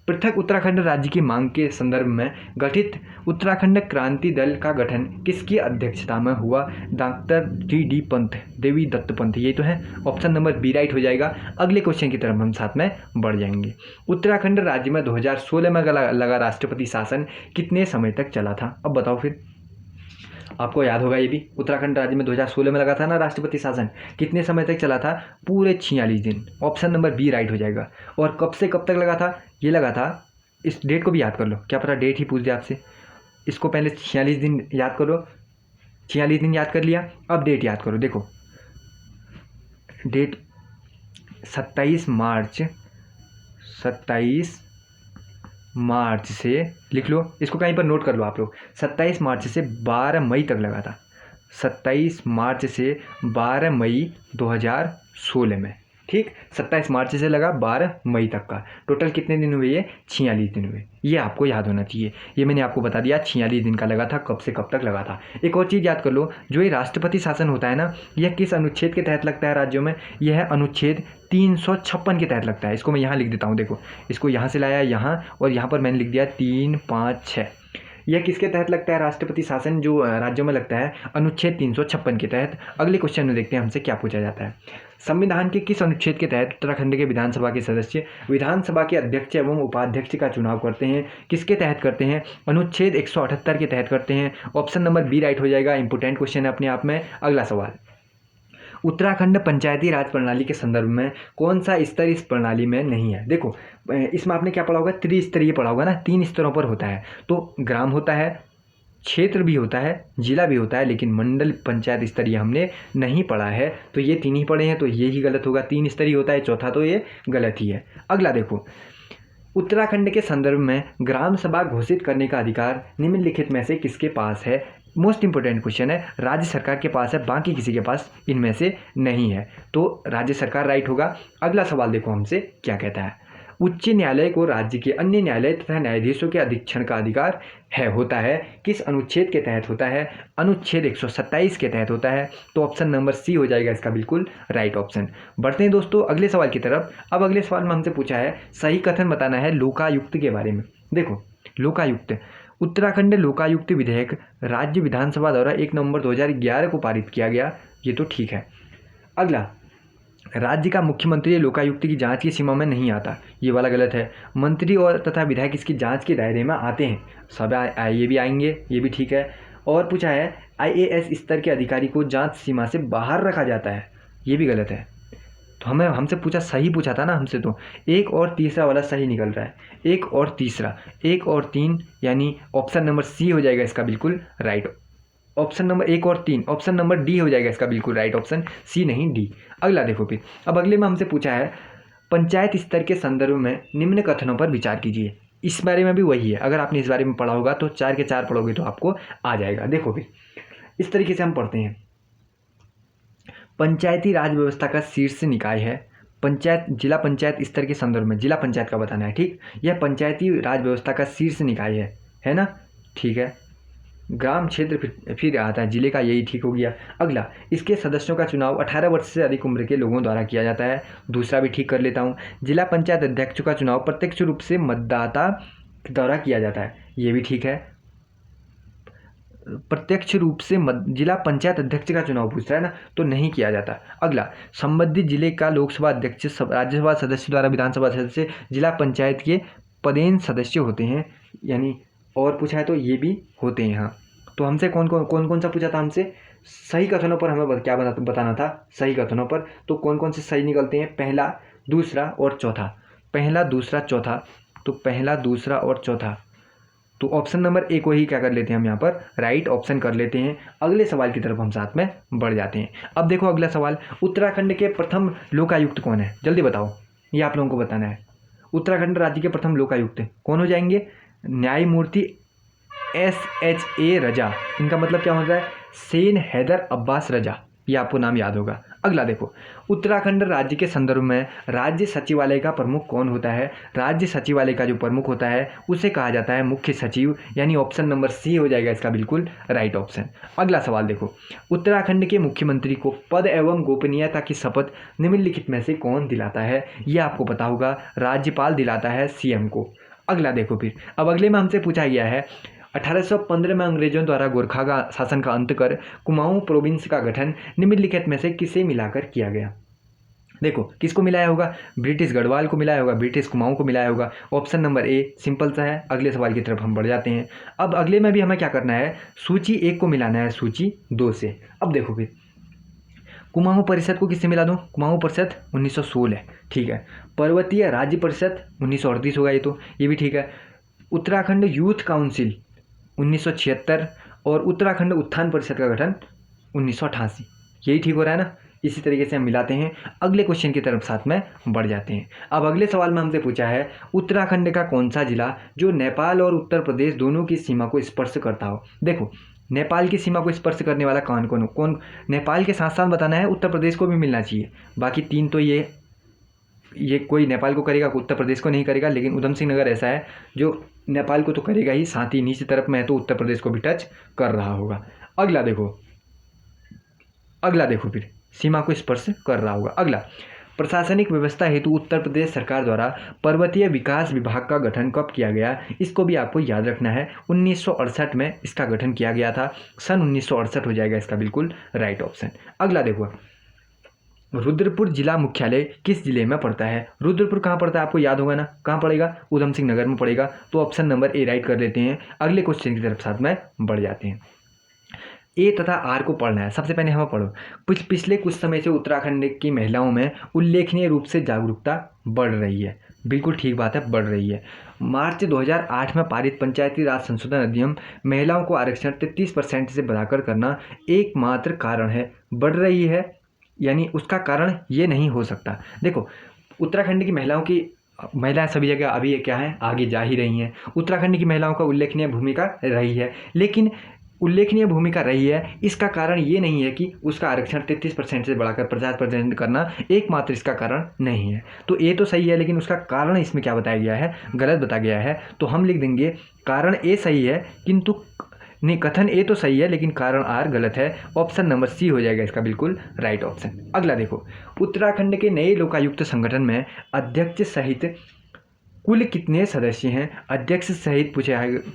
पृथक उत्तराखंड राज्य की मांग के संदर्भ में गठित उत्तराखंड क्रांति दल का गठन किसकी अध्यक्षता में हुआ? डॉक्टर डी पंत, देवी दत्त पंत, ये तो है। ऑप्शन नंबर बी राइट हो जाएगा। अगले क्वेश्चन की तरफ हम साथ में बढ़ जाएंगे। उत्तराखंड राज्य में 2016 में लगा राष्ट्रपति शासन कितने समय तक चला था? अब बताओ फिर, आपको याद होगा ये भी, उत्तराखंड राज्य में 2016 में लगा था ना राष्ट्रपति शासन, कितने समय तक चला था? पूरे 46 दिन। ऑप्शन नंबर बी राइट हो जाएगा। और कब से कब तक लगा था? ये लगा था, इस डेट को भी याद कर लो, क्या पता डेट ही पूछ दे आपसे। इसको पहले 46 दिन याद करो, 46 दिन याद कर लिया, अब डेट याद करो। देखो डेट 27 मार्च से लिख लो, इसको कहीं पर नोट कर लो आप लोग। 27 मार्च से 12 मई तक लगा था। 27 मार्च से 12 मई 2016 में, ठीक। 27 मार्च से लगा 12 मई तक का, टोटल कितने दिन हुए? ये 46 दिन हुए। ये आपको याद होना चाहिए, ये मैंने आपको बता दिया 46 दिन का लगा था, कब से कब तक लगा था। एक और चीज़ याद कर लो, जो ये राष्ट्रपति शासन होता है ना, यह किस अनुच्छेद के तहत लगता है राज्यों में? यह अनुच्छेद 356 के तहत लगता है। इसको मैं यहाँ लिख देता हूँ, देखो इसको यहाँ से लाया यहाँ, और यहाँ पर मैंने लिख दिया 3, 5, 6। यह किसके तहत लगता है राष्ट्रपति शासन जो राज्यों में लगता है? अनुच्छेद 356 के तहत। अगले क्वेश्चन में देखते हैं हमसे क्या पूछा जाता है। संविधान के किस अनुच्छेद के तहत उत्तराखंड के विधानसभा के सदस्य विधानसभा के अध्यक्ष एवं उपाध्यक्ष का चुनाव करते हैं? किसके तहत करते हैं? अनुच्छेद 178 के तहत करते हैं। ऑप्शन नंबर बी राइट हो जाएगा। इंपोर्टेंट क्वेश्चन है अपने आप में। अगला सवाल, उत्तराखंड पंचायती राज प्रणाली के संदर्भ में कौन सा स्तर इस प्रणाली में नहीं है? देखो इसमें आपने क्या पढ़ा होगा? त्रिस्तरीय पढ़ा होगा ना, 3 स्तरों पर होता है। तो ग्राम होता है, क्षेत्र भी होता है, जिला भी होता है, लेकिन मंडल पंचायत स्तरीय हमने नहीं पढ़ा है। तो ये 3 ही पढ़े हैं, तो ये ही गलत होगा। 3 स्तरीय होता है, चौथा तो ये गलत ही है। अगला देखो, उत्तराखंड के संदर्भ में ग्राम सभा घोषित करने का अधिकार निम्नलिखित में से किसके पास है? मोस्ट इंपोर्टेंट क्वेश्चन है, राज्य सरकार के पास है, बाकी किसी के पास इनमें से नहीं है, तो राज्य सरकार राइट होगा। अगला सवाल देखो हमसे क्या कहता है। उच्च न्यायालय को राज्य के अन्य न्यायालय तथा न्यायाधीशों के अधीक्षण का अधिकार होता है, किस अनुच्छेद के तहत होता है? अनुच्छेद 127 के तहत होता है। तो ऑप्शन नंबर सी हो जाएगा इसका बिल्कुल राइट ऑप्शन। बढ़ते हैं दोस्तों अगले सवाल की तरफ। अब अगले सवाल में हमसे पूछा है सही कथन बताना है लोकायुक्त के बारे में। देखो लोकायुक्त, उत्तराखंड लोकायुक्त विधेयक राज्य विधानसभा द्वारा 1 नवंबर 2011 को पारित किया गया, ये तो ठीक है। अगला, राज्य का मुख्यमंत्री लोकायुक्त की जांच की सीमा में नहीं आता, ये वाला गलत है। मंत्री और तथा विधायक इसकी जांच के दायरे में आते हैं, सब ये भी आएंगे, ये भी ठीक है। और पूछा है IAS स्तर के अधिकारी को जांच सीमा से बाहर रखा जाता है, ये भी गलत है। तो हमसे पूछा, सही पूछा था ना हमसे, तो 1 और तीसरा वाला सही निकल रहा है। 1 और तीसरा, 1 और 3 यानी ऑप्शन नंबर सी हो जाएगा इसका बिल्कुल राइट। ऑप्शन नंबर 1 और 3, ऑप्शन नंबर डी हो जाएगा इसका बिल्कुल राइट ऑप्शन, सी नहीं डी। अगला देखो फिर, अब अगले में हमसे पूछा है पंचायत स्तर के संदर्भ में निम्न कथनों पर विचार कीजिए। इस बारे में भी वही है, अगर आपने इस बारे में पढ़ा होगा तो 4 के 4 पढ़ोगे तो आपको आ जाएगा। देखो फिर इस तरीके से हम पढ़ते हैं, पंचायती राज व्यवस्था का शीर्ष निकाय है पंचायत। जिला पंचायत स्तर के संदर्भ में जिला पंचायत का बताना है, ठीक। यह पंचायती राज व्यवस्था का शीर्ष निकाय है ना, ठीक है। ग्राम क्षेत्र फिर आता है जिले का, यही ठीक हो गया। अगला, इसके सदस्यों का चुनाव 18 वर्ष से अधिक उम्र के लोगों द्वारा किया जाता है, दूसरा भी ठीक कर लेता हूँ। जिला पंचायत अध्यक्ष का चुनाव प्रत्यक्ष रूप से मतदाता द्वारा किया जाता है, ये भी ठीक है। प्रत्यक्ष रूप से जिला पंचायत अध्यक्ष का चुनाव पूछ रहा है ना, तो नहीं किया जाता। अगला, संबंधित जिले का लोकसभा अध्यक्ष, राज्यसभा सदस्य द्वारा विधानसभा सदस्य जिला पंचायत के पदेन सदस्य होते हैं, यानी और पूछा है तो ये भी होते हैं। हाँ, तो हमसे कौन कौन सा पूछा था हमसे, सही कथनों पर हमें क्या बताना था, सही कथनों पर। तो कौन कौन से सही निकलते हैं, पहला, दूसरा और चौथा। पहला, दूसरा, चौथा, तो पहला, दूसरा और चौथा, तो ऑप्शन नंबर ए को ही क्या कर लेते हैं हम यहाँ पर राइट ऑप्शन कर लेते हैं। अगले सवाल की तरफ हम साथ में बढ़ जाते हैं। अब देखो अगला सवाल, उत्तराखंड के प्रथम लोकायुक्त कौन है, जल्दी बताओ, ये आप लोगों को बताना है। उत्तराखंड राज्य के प्रथम लोकायुक्त कौन हो जाएंगे, न्यायमूर्ति SHA रजा। इनका मतलब क्या होता है, सेन हैदर अब्बास रजा, ये आपको नाम याद होगा। अगला देखो, उत्तराखंड राज्य के संदर्भ में राज्य सचिवालय का प्रमुख कौन होता है। राज्य सचिवालय का जो प्रमुख होता है उसे कहा जाता है मुख्य सचिव, यानी ऑप्शन नंबर सी हो जाएगा इसका बिल्कुल राइट ऑप्शन। अगला सवाल देखो, उत्तराखंड के मुख्यमंत्री को पद एवं गोपनीयता की शपथ निम्नलिखित में से कौन दिलाता है, यह आपको पता होगा, राज्यपाल दिलाता है CM को। अगला देखो फिर, अब अगले में हमसे पूछा गया है 1815 में अंग्रेजों द्वारा गोरखा का शासन का अंत कर कुमाऊं प्रोविंस का गठन निम्नलिखित में से किसे मिलाकर किया गया। देखो किसको मिलाया होगा, ब्रिटिश गढ़वाल को मिलाया होगा, ब्रिटिश कुमाऊं को मिलाया होगा। ऑप्शन नंबर ए सिंपल सा है। अगले सवाल की तरफ हम बढ़ जाते हैं। अब अगले में भी हमें क्या करना है, सूची 1 को मिलाना है सूची 2 से। अब देखो फिर, कुमाऊं परिषद को किससे मिला दूं, कुमाऊं परिषद 1916, ठीक है। पर्वतीय राज्य परिषद 1938 होगा, ये भी ठीक है। उत्तराखंड यूथ काउंसिल 1976 और उत्तराखंड उत्थान परिषद का गठन 1988, यही ठीक हो रहा है ना। इसी तरीके से हम मिलाते हैं, अगले क्वेश्चन की तरफ साथ में बढ़ जाते हैं। अब अगले सवाल में हमसे पूछा है, उत्तराखंड का कौन सा जिला जो नेपाल और उत्तर प्रदेश दोनों की सीमा को स्पर्श करता हो। देखो नेपाल की सीमा को स्पर्श करने वाला कौन, नेपाल के साथ साथ बताना है उत्तर प्रदेश को भी मिलना चाहिए। बाकी 3 तो ये कोई नेपाल को करेगा, उत्तर प्रदेश को नहीं करेगा, लेकिन उधम सिंह नगर ऐसा है जो नेपाल को तो करेगा ही, साथ ही नीचे तरफ में है तो उत्तर प्रदेश को भी टच कर रहा होगा। अगला देखो फिर सीमा को स्पर्श कर रहा होगा। अगला, प्रशासनिक व्यवस्था हेतु उत्तर प्रदेश सरकार द्वारा पर्वतीय विकास विभाग का गठन कब किया गया, इसको भी आपको याद रखना है। 1968 में इसका गठन किया गया था, सन 1968 हो जाएगा इसका बिल्कुल राइट ऑप्शन। अगला देखो, रुद्रपुर जिला मुख्यालय किस जिले में पड़ता है। रुद्रपुर कहाँ पड़ता है आपको याद होगा ना, कहाँ पड़ेगा, उधम सिंह नगर में पड़ेगा। तो ऑप्शन नंबर ए राइट कर लेते हैं। अगले क्वेश्चन की तरफ साथ में बढ़ जाते हैं। ए तथा आर को पढ़ना है। सबसे पहले हमें पढ़ो, पिछले कुछ समय से उत्तराखंड की महिलाओं में उल्लेखनीय रूप से जागरूकता बढ़ रही है। बिल्कुल ठीक बात है, बढ़ रही है। मार्च 2008 में पारित पंचायती राज संशोधन अधिनियम महिलाओं को आरक्षण 33% से बढ़ाकर करना एकमात्र कारण है। बढ़ रही है यानी उसका कारण ये नहीं हो सकता। देखो उत्तराखंड की महिलाएं सभी जगह अभी क्या है, आगे जा ही रही हैं। उत्तराखंड की महिलाओं का उल्लेखनीय भूमिका रही है, लेकिन उल्लेखनीय भूमिका रही है, इसका कारण ये नहीं है कि उसका आरक्षण 33% से बढ़ाकर 50% करना एकमात्र इसका कारण नहीं है। तो ये तो सही है, लेकिन उसका कारण इसमें क्या बताया गया है, गलत बताया गया है। तो हम लिख देंगे कारण ए सही है, किंतु नहीं, कथन ए तो सही है लेकिन कारण आर गलत है। ऑप्शन नंबर सी हो जाएगा इसका बिल्कुल राइट ऑप्शन। अगला देखो, उत्तराखंड के नए लोकायुक्त संगठन में अध्यक्ष सहित कुल कितने सदस्य हैं। अध्यक्ष सहित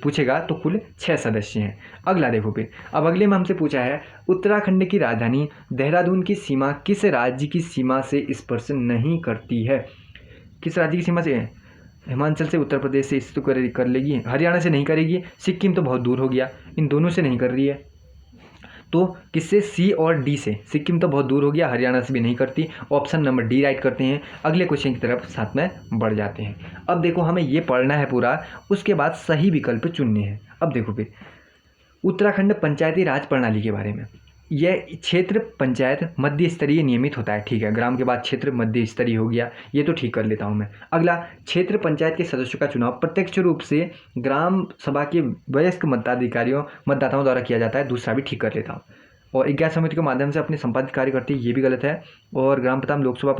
पूछेगा तो कुल 6 सदस्य हैं। अगला देखो फिर, अब अगले में हमसे पूछा है, उत्तराखंड की राजधानी देहरादून की सीमा किस राज्य की सीमा से स्पर्श नहीं करती है। किस राज्य की सीमा से है, हिमाचल से, उत्तर प्रदेश से इस तो कर लेगी, हरियाणा से नहीं करेगी, सिक्किम तो बहुत दूर हो गया, इन दोनों से नहीं कर रही है। तो किससे, सी और डी से। सिक्किम तो बहुत दूर हो गया, हरियाणा से भी नहीं करती। ऑप्शन नंबर डी राइट करते हैं। अगले क्वेश्चन की तरफ साथ में बढ़ जाते हैं। अब देखो हमें ये पढ़ना है पूरा, उसके बाद सही विकल्प चुनने हैं। अब देखो फिर, उत्तराखंड पंचायती राज प्रणाली के बारे में, यह क्षेत्र पंचायत मध्य स्तरीय नियमित होता है, ठीक है। ग्राम के बाद क्षेत्र मध्य स्तरीय हो गया, ये तो ठीक कर लेता हूँ मैं। अगला, क्षेत्र पंचायत के सदस्यों का चुनाव प्रत्यक्ष रूप से ग्राम सभा के वयस्क मतदाताओं द्वारा किया जाता है, दूसरा भी ठीक कर लेता हूँ। और 11 समिति के माध्यम से अपने संपादित कार्य करती है, ये भी गलत है। और ग्राम प्रधान लोकसभा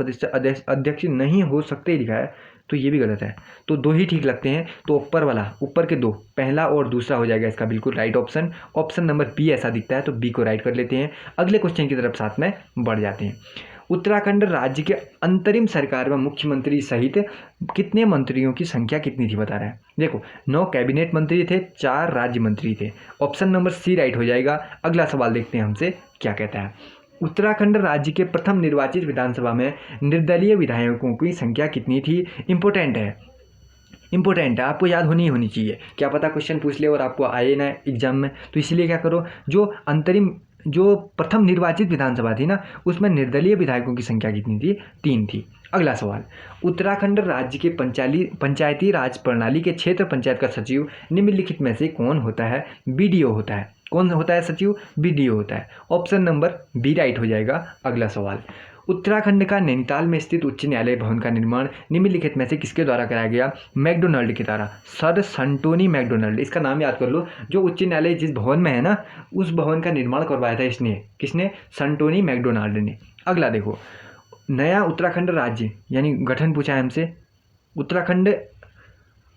अध्यक्ष नहीं हो सकते लिखा है, तो ये भी गलत है। तो 2 ही ठीक लगते हैं, तो ऊपर वाला, ऊपर के 2, पहला और दूसरा हो जाएगा इसका बिल्कुल right option. Option number B ऐसा दिखता है, तो बी को राइट कर लेते हैं। अगले क्वेश्चन की तरफ साथ में बढ़ जाते हैं। उत्तराखंड राज्य के अंतरिम सरकार में मुख्यमंत्री सहित कितने मंत्रियों की संख्या कितनी थी बता रहा है। देखो 9 कैबिनेट मंत्री थे, 4 राज्य मंत्री थे। ऑप्शन नंबर सी राइट हो जाएगा। अगला सवाल देखते हैं हमसे क्या कहता है। उत्तराखंड राज्य के प्रथम निर्वाचित विधानसभा में निर्दलीय विधायकों की संख्या कितनी थी। इंपॉर्टेंट है, आपको याद होनी चाहिए। क्या पता क्वेश्चन पूछ ले और आपको आए ना एग्जाम में, तो इसलिए क्या करो, जो प्रथम निर्वाचित विधानसभा थी ना, उसमें निर्दलीय विधायकों की संख्या कितनी थी, 3 थी। अगला सवाल, उत्तराखंड राज्य के पंचायती राज प्रणाली के क्षेत्र पंचायत का सचिव निम्नलिखित में से कौन होता है। बीडीओ होता है। कौन होता है सचिव, बीडीओ होता है। ऑप्शन नंबर बी राइट हो जाएगा। अगला सवाल, उत्तराखंड का नैनीताल में स्थित उच्च न्यायालय भवन का निर्माण निम्नलिखित में से किसके द्वारा कराया गया। मैकडोनाल्ड के द्वारा, सर संटोनी मैकडोनाल्ड, इसका नाम याद कर लो। जो उच्च न्यायालय जिस भवन में है ना, उस भवन का निर्माण करवाया था किसने, संटोनी मैकडोनाल्ड ने। अगला देखो, नया उत्तराखंड राज्य यानी गठन पूछा है हमसे।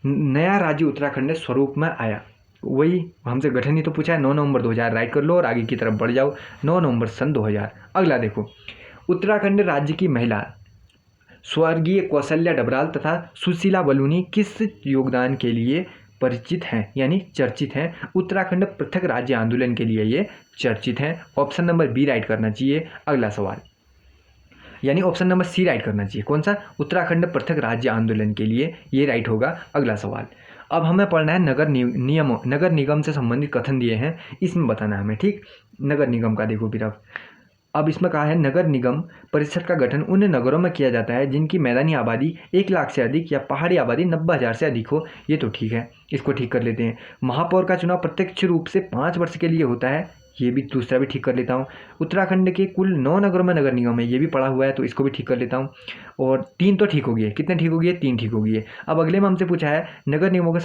नया राज्य उत्तराखंड स्वरूप में आया, वही हमसे गठन ही तो पूछा है। 9 नवंबर 2000 राइट कर लो और आगे की तरफ बढ़ जाओ। 9 नवंबर सन 2000। अगला देखो, उत्तराखंड राज्य की महिला स्वर्गीय कौशल्या डबराल तथा सुशीला बलूनी किस योगदान के लिए परिचित हैं यानी चर्चित हैं। उत्तराखंड पृथक राज्य आंदोलन के लिए ये चर्चित हैं। ऑप्शन नंबर बी राइट करना चाहिए। अगला सवाल, यानी ऑप्शन नंबर सी राइट करना चाहिए। कौन सा, उत्तराखंड पृथक राज्य आंदोलन के लिए, ये राइट होगा। अगला सवाल, अब हमें पढ़ना है नगर निगम से संबंधित कथन दिए हैं, इसमें बताना है हमें। ठीक, नगर निगम का देखो फिर अब इसमें कहा है, नगर निगम परिषद का गठन उन नगरों में किया जाता है जिनकी मैदानी आबादी 1 लाख से अधिक या पहाड़ी आबादी 90,000 से अधिक हो। ये तो ठीक है, इसको ठीक कर लेते हैं। महापौर का चुनाव प्रत्यक्ष रूप से 5 वर्ष के लिए होता है, ये भी दूसरा भी ठीक कर लेता हूँ। उत्तराखंड के कुल 9 नगरों में नगर निगम है, ये भी पढ़ा हुआ है, तो इसको भी ठीक कर लेता हूँ। और 3 तो ठीक हो गए। कितने ठीक हो गए, 3 ठीक हो गए। अब अगले में हमसे पूछा है, नगर निगमों के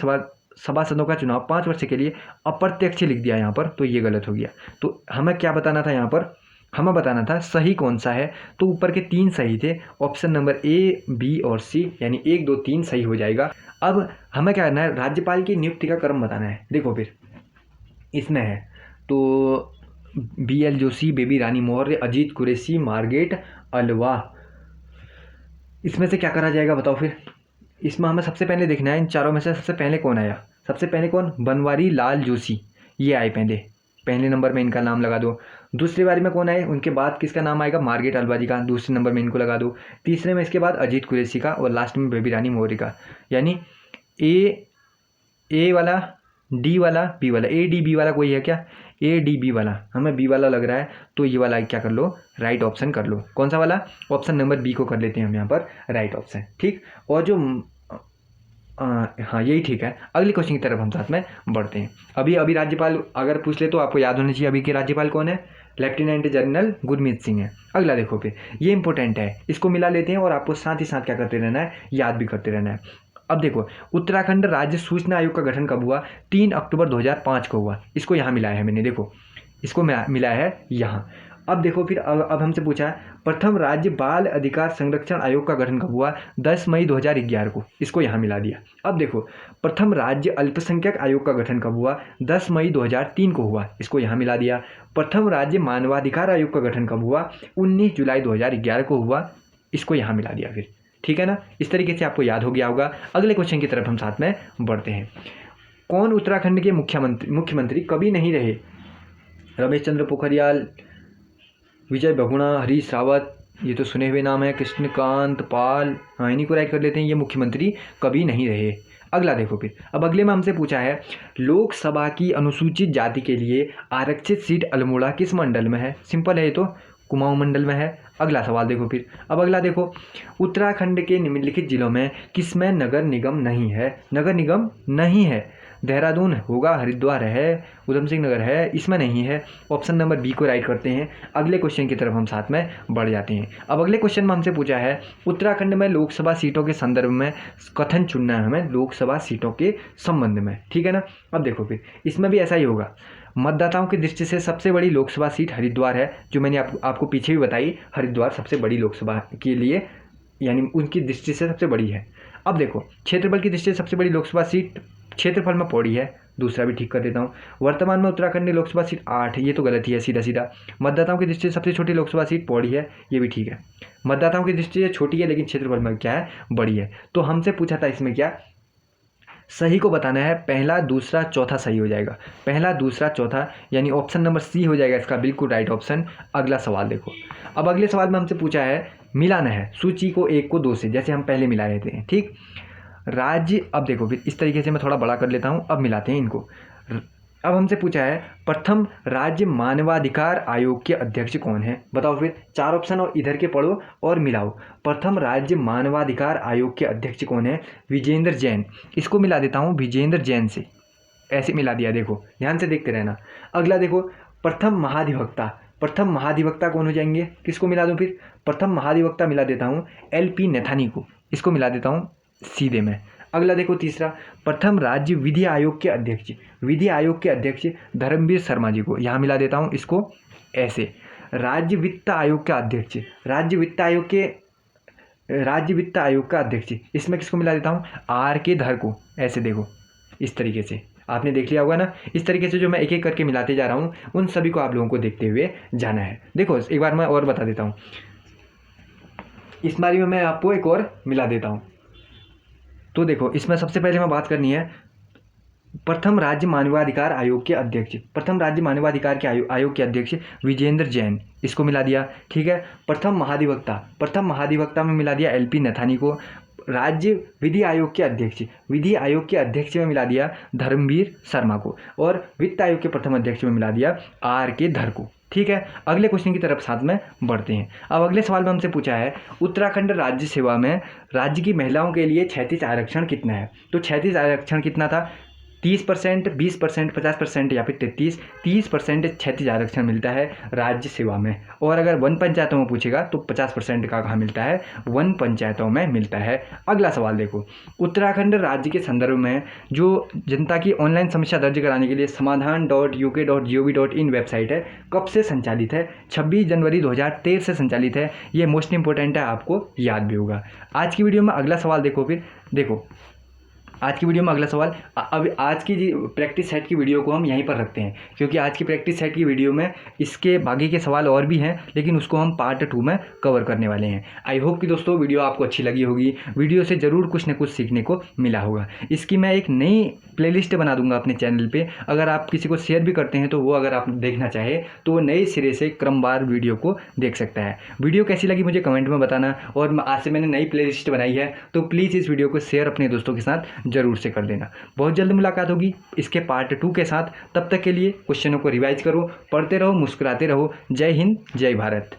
सभासदों का चुनाव 5 वर्ष के लिए अप्रत्यक्ष लिख दिया यहाँ पर, तो ये गलत हो गया। तो हमें क्या बताना था यहाँ पर, हमें बताना था सही कौन सा है। तो ऊपर के 3 सही थे। ऑप्शन नंबर ए, बी और सी, यानी 1, 2, 3 सही हो जाएगा। अब हमें क्या करना है, राज्यपाल की नियुक्ति का क्रम बताना है। देखो फिर इसमें है तो BL Joshi, Baby Rani Maurya, Ajit Qureshi, Margaret Alva, इसमें से क्या करा जाएगा बताओ फिर। इसमें हमें सबसे पहले देखना है इन चारों में से सबसे पहले कौन आया। सबसे पहले कौन, बनवारी लाल जोशी, ये आए पहले नंबर में इनका नाम लगा दो। दूसरी बारी में कौन आए, उनके बाद किसका नाम आएगा, मार्गरेट अल्वा जी का, दूसरे नंबर में इनको लगा दो। तीसरे में इसके बाद अजीत कुरैशी का, और लास्ट में बेबी रानी मौर्य का। यानी ए वाला, डी वाला, बी वाला, ADB वाला कोई है क्या, ADB वाला, हमें बी वाला लग रहा है, तो ये वाला क्या कर लो, राइट ऑप्शन कर लो। कौन सा वाला, ऑप्शन नंबर बी को कर लेते हैं हम यहाँ पर राइट ऑप्शन। ठीक, और जो हाँ यही ठीक है। अगले क्वेश्चन की तरफ हम साथ में बढ़ते हैं। अभी राज्यपाल अगर पूछ ले तो आपको याद होना चाहिए अभी के राज्यपाल कौन है, लेफ्टिनेंट जनरल गुरमीत सिंह है। अगला देखो फिर, ये इंपॉर्टेंट है, इसको मिला लेते हैं और आपको साथ ही साथ क्या करते रहना है, याद भी करते रहना है। अब देखो, उत्तराखंड राज्य सूचना आयोग का गठन कब हुआ, 3 अक्टूबर 2005 को हुआ। इसको यहाँ मिलाया है मैंने, देखो इसको मिलाया है यहाँ। अब देखो फिर, अब हमसे पूछा है, प्रथम राज्य बाल अधिकार संरक्षण आयोग का गठन कब हुआ, 10 मई 2011 को। इसको यहाँ मिला दिया। अब देखो, प्रथम राज्य अल्पसंख्यक आयोग का गठन कब हुआ, 10 मई 2003 को हुआ। इसको यहाँ मिला दिया। प्रथम राज्य मानवाधिकार आयोग का गठन कब हुआ, 19 जुलाई 2011 को हुआ। इसको यहाँ मिला दिया फिर। ठीक है ना, इस तरीके से आपको याद हो गया होगा। अगले क्वेश्चन की तरफ हम साथ में बढ़ते हैं। कौन उत्तराखंड के मुख्यमंत्री कभी नहीं रहे, रमेश चंद्र पोखरियाल, विजय बहुगुणा, हरीश रावत, ये तो सुने हुए नाम है, कृष्णकांत पाल, हाँ इन्हीं को राइट कर लेते हैं, ये मुख्यमंत्री कभी नहीं रहे। अगला देखो फिर, अब अगले में हमसे पूछा है, लोकसभा की अनुसूचित जाति के लिए आरक्षित सीट अल्मोड़ा किस मंडल में है। सिंपल है ये तो, कुमाऊं मंडल में है। अगला सवाल देखो फिर, अब अगला देखो, उत्तराखंड के निम्नलिखित जिलों में किसमें नगर निगम नहीं है। नगर निगम नहीं है, देहरादून होगा, हरिद्वार है, उधम सिंह नगर है, इसमें नहीं है। ऑप्शन नंबर बी को राइट करते हैं। अगले क्वेश्चन की तरफ हम साथ में बढ़ जाते हैं। अब अगले क्वेश्चन में हमसे पूछा है, उत्तराखंड में लोकसभा सीटों के संदर्भ में कथन चुनना है हमें, लोकसभा सीटों के संबंध में। ठीक है ना, अब देखो फिर इसमें भी ऐसा ही होगा। मतदाताओं की दृष्टि से सबसे बड़ी लोकसभा सीट हरिद्वार है, जो मैंने आपको पीछे भी बताई, हरिद्वार सबसे बड़ी लोकसभा के लिए यानी उनकी दृष्टि से सबसे बड़ी है। अब देखो क्षेत्रफल की दृष्टि से सबसे बड़ी लोकसभा सीट क्षेत्रफल में पौड़ी है, दूसरा भी ठीक कर देता हूँ। वर्तमान में उत्तराखंड की लोकसभा सीट 8 है, ये तो गलत ही है सीधा सीधा। मतदाताओं की दृष्टि से सबसे छोटी लोकसभा सीट पौड़ी है, ये भी ठीक है। मतदाताओं की दृष्टि से छोटी है लेकिन क्षेत्रफल में क्या है, बड़ी है। तो हमसे पूछा था इसमें क्या सही को बताना है, पहला दूसरा चौथा सही हो जाएगा, पहला दूसरा चौथा, यानी ऑप्शन नंबर सी हो जाएगा इसका बिल्कुल राइट ऑप्शन। अगला सवाल देखो, अब अगले सवाल में हमसे पूछा है मिलाना है सूची को 1 को 2 से, जैसे हम पहले मिलाए थे, ठीक। राज्य, अब देखो फिर इस तरीके से मैं थोड़ा बड़ा कर लेता हूँ, अब मिलाते हैं इनको। अब हमसे पूछा है प्रथम राज्य मानवाधिकार आयोग के अध्यक्ष कौन है, बताओ फिर, 4 ऑप्शन और इधर के पढ़ो और मिलाओ। प्रथम राज्य मानवाधिकार आयोग के अध्यक्ष कौन है, विजेंद्र जैन। इसको मिला देता हूँ विजेंद्र जैन से, ऐसे मिला दिया, देखो ध्यान से देखते रहना। अगला देखो प्रथम महाधिवक्ता, प्रथम महाधिवक्ता कौन हो जाएंगे, किसको मिला दूँ फिर, प्रथम महाधिवक्ता मिला देता हूँ LP नैथानी को, इसको मिला देता हूँ सीधे में। अगला देखो तीसरा, प्रथम राज्य विधि आयोग के अध्यक्ष, विधि आयोग के अध्यक्ष धर्मवीर शर्मा जी को, यहाँ मिला देता हूँ इसको ऐसे। राज्य वित्त आयोग का अध्यक्ष, राज्य वित्त आयोग के, राज्य वित्त आयोग का अध्यक्ष, इसमें किसको मिला देता हूँ RK धर को, ऐसे देखो इस तरीके से, आपने देख लिया होगा ना। इस तरीके से जो मैं एक एक करके मिलाते जा रहा हूँ उन सभी को आप लोगों को देखते हुए जाना है। देखो एक बार मैं और बता देता हूँ, इस बारी में मैं आपको एक और मिला देता हूँ। तो देखो इसमें सबसे पहले मैं बात करनी है प्रथम राज्य मानवाधिकार आयोग के अध्यक्ष, प्रथम राज्य मानवाधिकार के आयोग के अध्यक्ष विजेंद्र जैन, इसको मिला दिया, ठीक है। प्रथम महाधिवक्ता, प्रथम महाधिवक्ता में मिला दिया LP नैथानी को। राज्य विधि आयोग के अध्यक्ष, विधि आयोग के अध्यक्ष में मिला दिया धर्मवीर शर्मा को, और वित्त आयोग के प्रथम अध्यक्ष में मिला दिया RK धर को, ठीक है। अगले क्वेश्चन की तरफ साथ में बढ़ते हैं। अब अगले सवाल में हमसे पूछा है उत्तराखंड राज्य सेवा में राज्य की महिलाओं के लिए 36 आरक्षण कितना है। तो 36 आरक्षण कितना था, 30%, 20%, 50% या फिर 30% 36 आरक्षण मिलता है राज्य सेवा में। और अगर वन पंचायतों में पूछेगा तो 50% का कहाँ मिलता है, वन पंचायतों में मिलता है। अगला सवाल देखो, उत्तराखंड राज्य के संदर्भ में जो जनता की ऑनलाइन समस्या दर्ज कराने के लिए समाधान.uk.gov.in वेबसाइट है, कब से संचालित है, 26 जनवरी 2013 से संचालित है। ये मोस्ट इंपॉर्टेंट है, आपको याद भी होगा। आज की वीडियो में अगला सवाल देखो, फिर देखो आज की वीडियो में अगला सवाल, अब आज की प्रैक्टिस सेट की वीडियो को हम यहीं पर रखते हैं, क्योंकि आज की प्रैक्टिस सेट की वीडियो में इसके बाकी के सवाल और भी हैं, लेकिन उसको हम पार्ट 2 में कवर करने वाले हैं। आई होप कि दोस्तों वीडियो आपको अच्छी लगी होगी, वीडियो से ज़रूर कुछ न कुछ सीखने को मिला होगा। इसकी मैं एक नई प्लेलिस्ट बना दूंगा अपने चैनल पे, अगर आप किसी को शेयर भी करते हैं तो वो अगर आप देखना चाहे तो वो नए सिरे से क्रमवार वीडियो को देख सकता है। वीडियो कैसी लगी मुझे कमेंट में बताना, और आज से मैंने नई प्लेलिस्ट बनाई है तो प्लीज़ इस वीडियो को शेयर अपने दोस्तों के साथ ज़रूर से कर देना। बहुत जल्द मुलाकात होगी इसके पार्ट 2 के साथ, तब तक के लिए क्वेश्चनों को रिवाइज करो, पढ़ते रहो, मुस्कुराते रहो। जय हिंद, जय भारत।